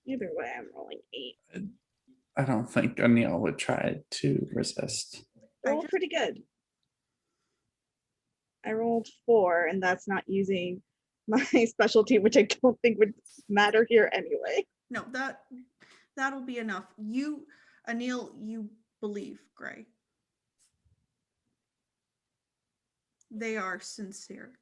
Either way, I'm rolling 8. I don't think O'Neill would try to resist. I rolled pretty good. I rolled 4, and that's not using my specialty, which I don't think would matter here anyway. No, that'll be enough. You, Anil, you believe Gray. They are sincere.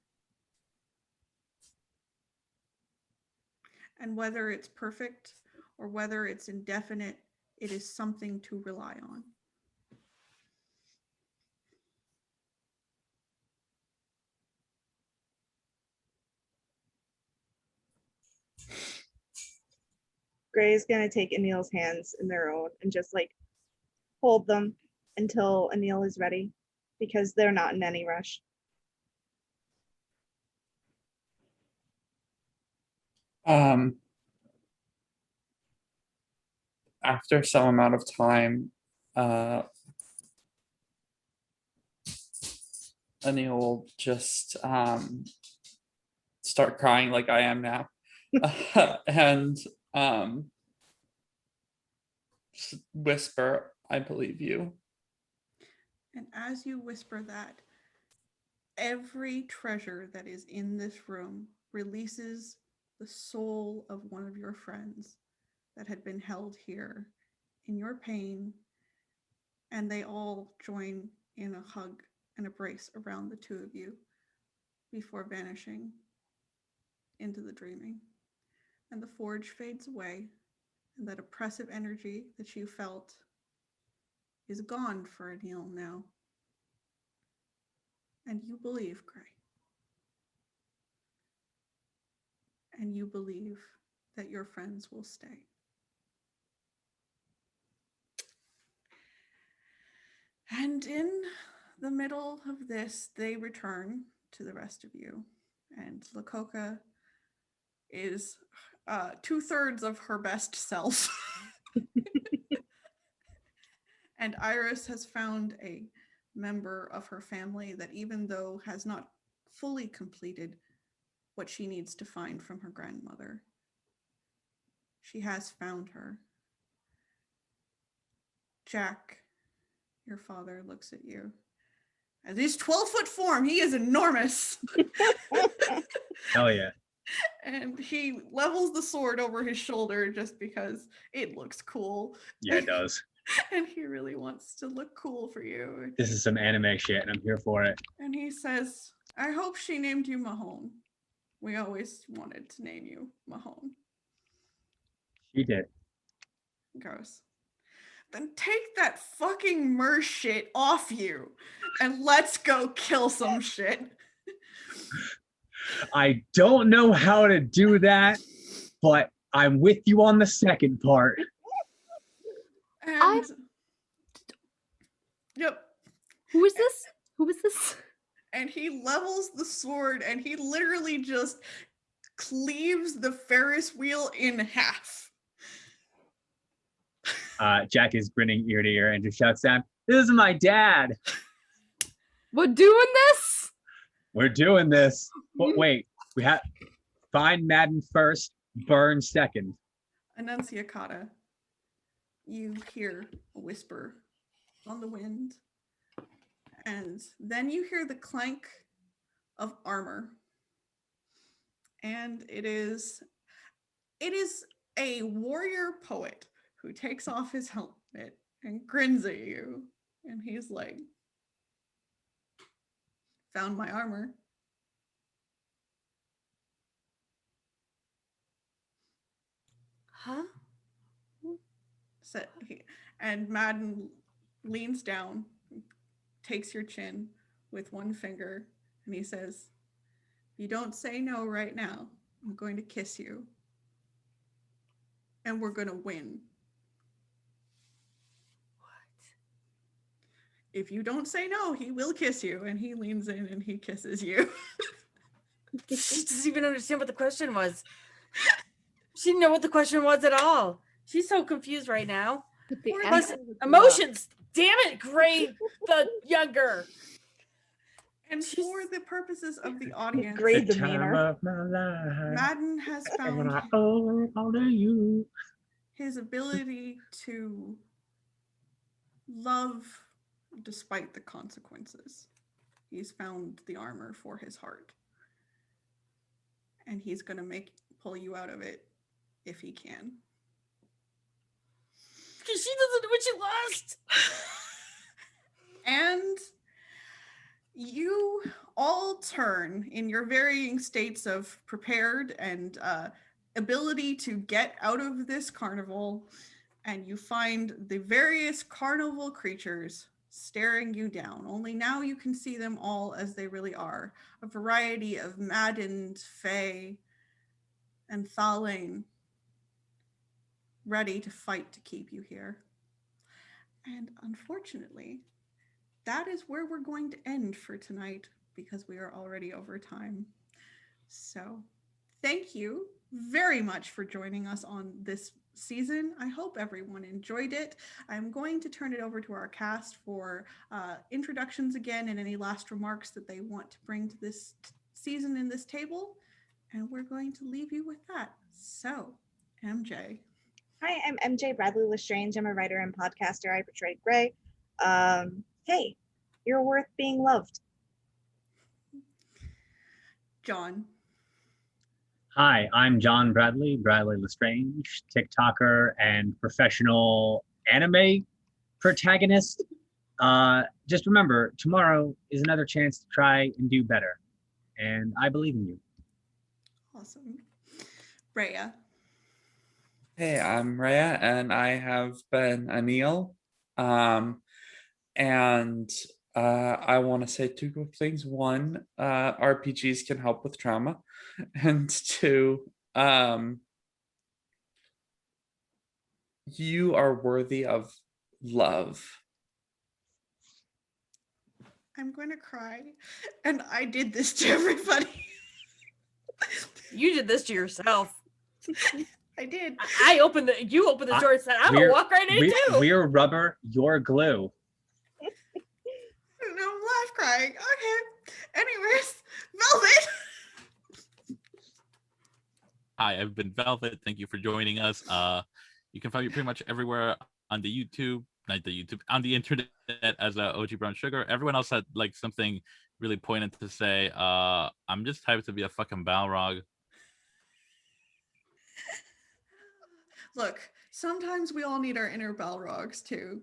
And whether it's perfect or whether it's indefinite, it is something to rely on. Gray's gonna take Anil's hands in their own and just like hold them until Anil is ready, because they're not in any rush. After some amount of time, Anil will just start crying like I am now, and whisper, "I believe you." And as you whisper that, every treasure that is in this room releases the soul of one of your friends that had been held here in your pain, and they all join in a hug and embrace around the two of you before vanishing into the dreaming. And the forge fades away, and that oppressive energy that you felt is gone for Anil now. And you believe, Gray. And you believe that your friends will stay. And in the middle of this, they return to the rest of you. And Lakota is 2/3 of her best self. And Iris has found a member of her family that, even though has not fully completed what she needs to find from her grandmother, she has found her. Jack, your father, looks at you. As his 12-foot form, he is enormous. Hell yeah. And he levels the sword over his shoulder just because it looks cool. Yeah, it does. And he really wants to look cool for you. This is some anime shit, and I'm here for it. And he says, "I hope she named you Mahone. We always wanted to name you Mahone." She did. Gross. Then take that fucking mer shit off you and let's go kill some shit. I don't know how to do that, but I'm with you on the second part. And yep. Who is this? Who is this? And he levels the sword and he literally just cleaves the Ferris wheel in half. Jack is grinning ear to ear and just shouts down, "This is my dad. We're doing this? We're doing this." But wait, we have find Madden first, burn second. Annunciacata, you hear a whisper on the wind, and then you hear the clank of armor. And it is a warrior poet who takes off his helmet and grins at you. And he's like, "Found my armor." Huh? And Madden leans down, takes your chin with one finger, and he says, "If you don't say no right now, I'm going to kiss you. And we're going to win. What? If you don't say no, he will kiss you." And he leans in and he kisses you. He doesn't even understand what the question was. She didn't know what the question was at all. She's so confused right now. But the Plus, answer was emotions. Damn it, Gray the younger. And for the purposes of the audience, Great The time demeanor. of my life. Madden has And found I owe it all to you. his ability to love despite the consequences. He's found the armor for his heart. And he's going to pull you out of it if he can. Because she doesn't know what she lost. And you all turn in your varying states of prepared and ability to get out of this carnival, and you find the various carnival creatures staring you down. Only now you can see them all as they really are. A variety of maddened fae and Thalain ready to fight to keep you here. And unfortunately, that is where we're going to end for tonight because we are already over time. So thank you very much for joining us on this season. I hope everyone enjoyed it. I'm going to turn it over to our cast for introductions again and any last remarks that they want to bring to this season in this table. And we're going to leave you with that. So, MJ. Hi, I'm MJ Bradley Lestrange. I'm a writer and podcaster. I portray Gray. Hey, you're worth being loved. John. Hi, I'm John Bradley Lestrange, TikToker and professional anime protagonist. Just remember, tomorrow is another chance to try and do better. And I believe in you. Awesome. Rhea. Hey, I'm Rhea, and I have been Anil. I want to say two quick things. One, RPGs can help with trauma. And two, you are worthy of love. I'm going to cry. And I did this to everybody. You did this to yourself. I did. You opened the door and said, I'm going to walk right in too. We're rubber, you're glue. No, I'm laugh crying. Okay. Anyways, Velvet. Hi, I've been Velvet. Thank you for joining us. You can find me pretty much everywhere on the on the internet as OG Brown Sugar. Everyone else had like something really poignant to say. I'm just hyped to be a fucking Balrog. Look, sometimes we all need our inner Balrogs too.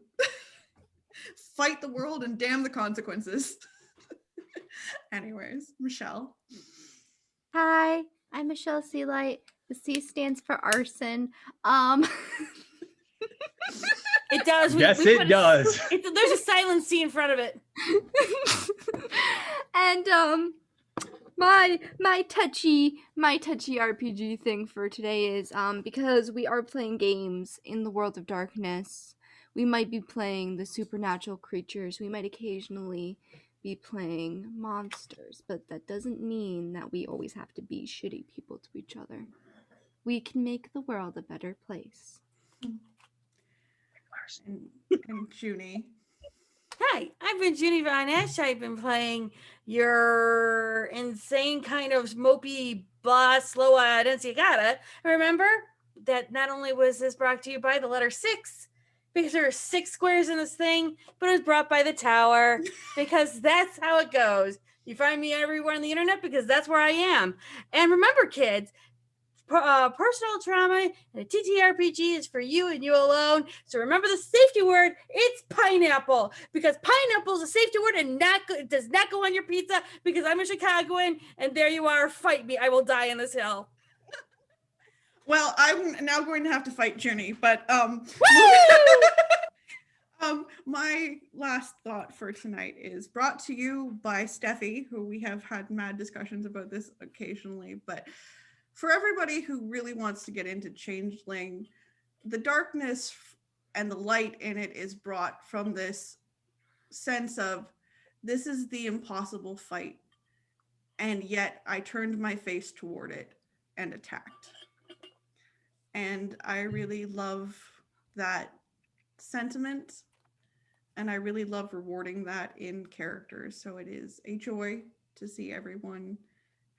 Fight the world and damn the consequences. Anyways, Michelle. Hi, I'm Michelle Sealight. The C stands for arson. It does. Yes, it does. There's a silent C in front of it. And my touchy RPG thing for today is because we are playing games in the world of darkness, we might be playing the supernatural creatures. We might occasionally be playing monsters, but that doesn't mean that we always have to be shitty people to each other. We can make the world a better place. And Junie. Hi, I've been Junie Von Ash. I've been playing your insane kind of mopey boss, Loa Densiagata. Remember that not only was this brought to you by the letter 6, because there are 6 squares in this thing, but it was brought by the tower, because that's how it goes. You find me everywhere on the internet because that's where I am. And remember, kids, personal trauma and a TTRPG is for you and you alone. So remember the safety word. It's pineapple, because pineapple is a safety word and it does not go on your pizza, because I'm a Chicagoan and there you are. Fight me. I will die in this hill. Well, I'm now going to have to fight Junie, but my last thought for tonight is brought to you by Steffi, who we have had mad discussions about this occasionally, but for everybody who really wants to get into Changeling, the darkness and the light in it is brought from this sense of, this is the impossible fight, and yet I turned my face toward it and attacked. And I really love that sentiment. And I really love rewarding that in characters. So it is a joy to see everyone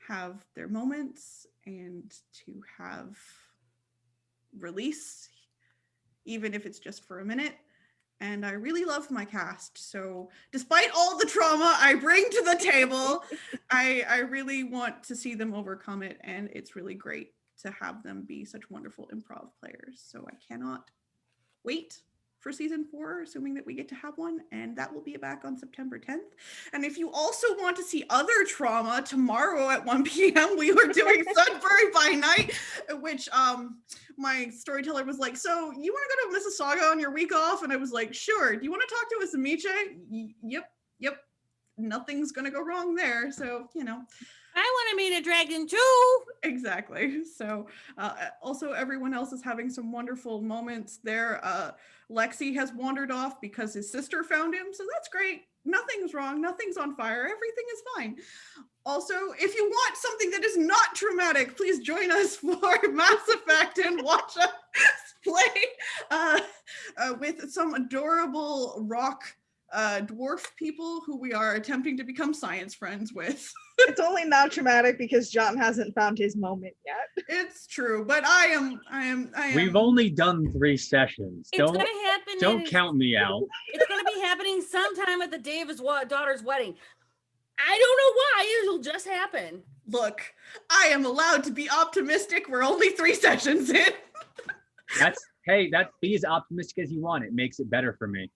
have their moments and to have release, even if it's just for a minute. And I really love my cast. So despite all the trauma I bring to the table, I really want to see them overcome it. And it's really great to have them be such wonderful improv players. So I cannot wait for season 4, assuming that we get to have one, and that will be back on September 10th. And if you also want to see other trauma, tomorrow at 1 p.m. we are doing Sudbury by Night, which my storyteller was like, so you want to go to Mississauga on your week off? And I was like, sure. Do you want to talk to Asamiche? Yep. Nothing's gonna go wrong there. So, you know. I want to meet a dragon too. Exactly. So also everyone else is having some wonderful moments there. Lexi has wandered off because his sister found him. So that's great. Nothing's wrong. Nothing's on fire. Everything is fine. Also, if you want something that is not traumatic, please join us for Mass Effect and watch us play with some adorable rock dwarf people who we are attempting to become science friends with. It's only not traumatic because John hasn't found his moment yet. It's true, but I am. We've only done 3 sessions. It's gonna happen. Don't count me out. It's gonna be happening sometime at the day of his daughter's wedding. I don't know why. It'll just happen. Look, I am allowed to be optimistic. We're only 3 sessions in. That's be as optimistic as you want. It makes it better for me.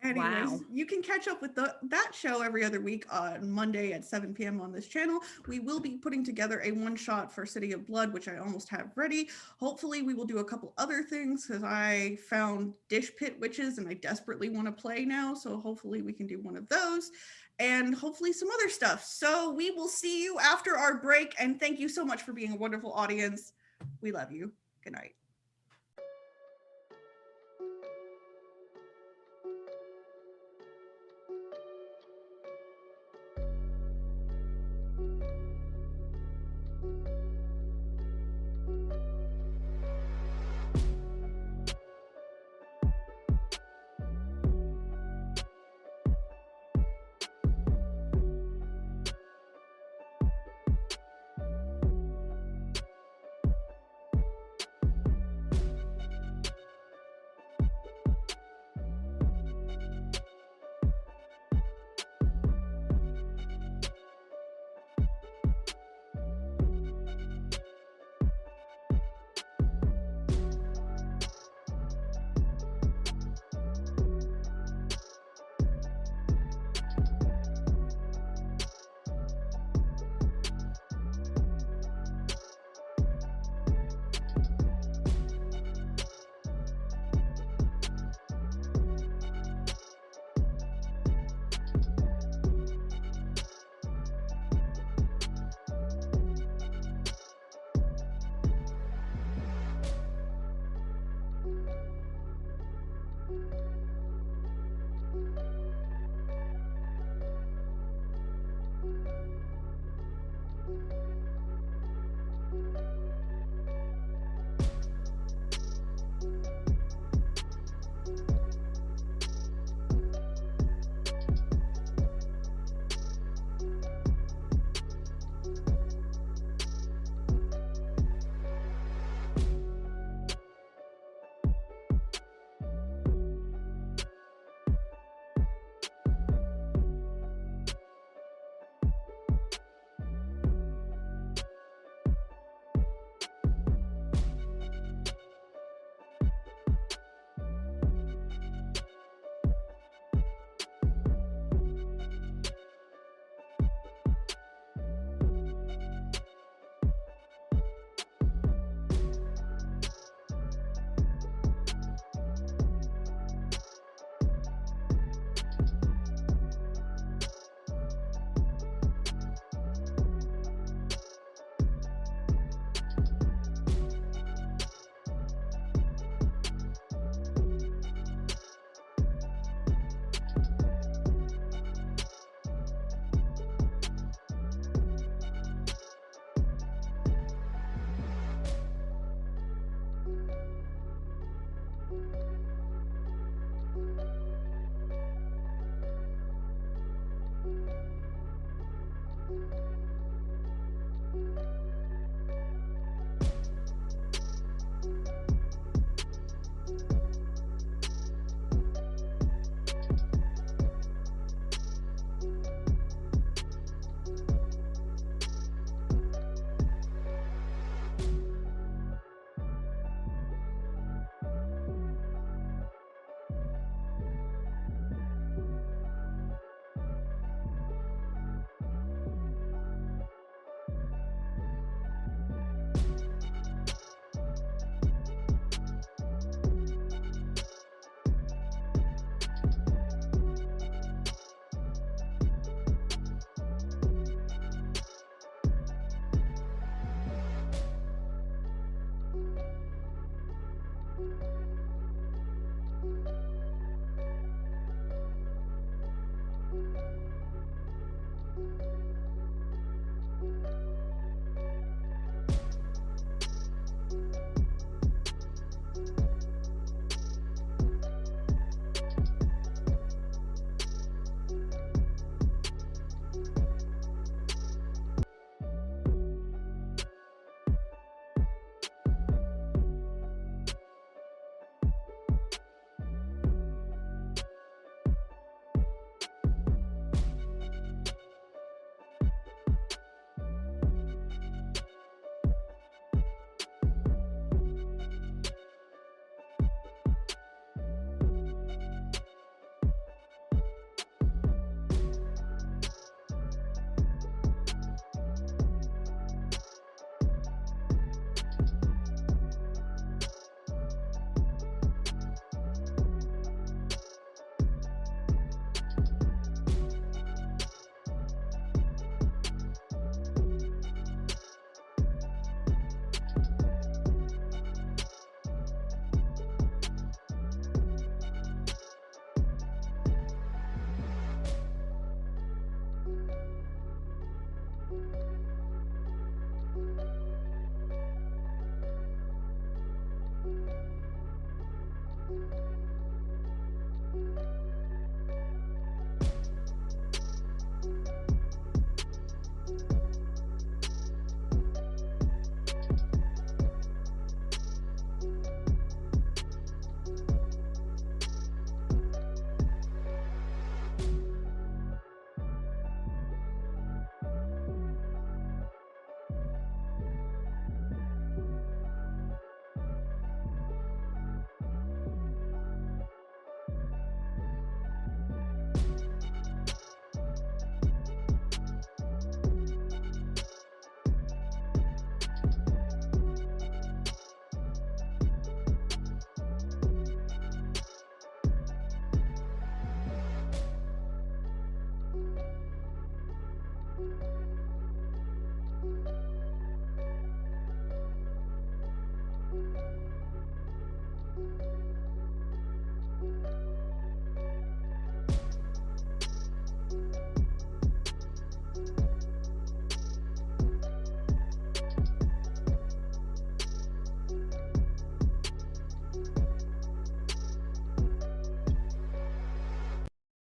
Anyways, you can catch up with that show every other week on Monday at 7 p.m. on this channel. We will be putting together a one-shot for City of Blood, which I almost have ready. Hopefully, we will do a couple other things because I found Dish Pit Witches and I desperately want to play now. So hopefully we can do one of those and hopefully some other stuff. So we will see you after our break. And thank you so much for being a wonderful audience. We love you. Good night.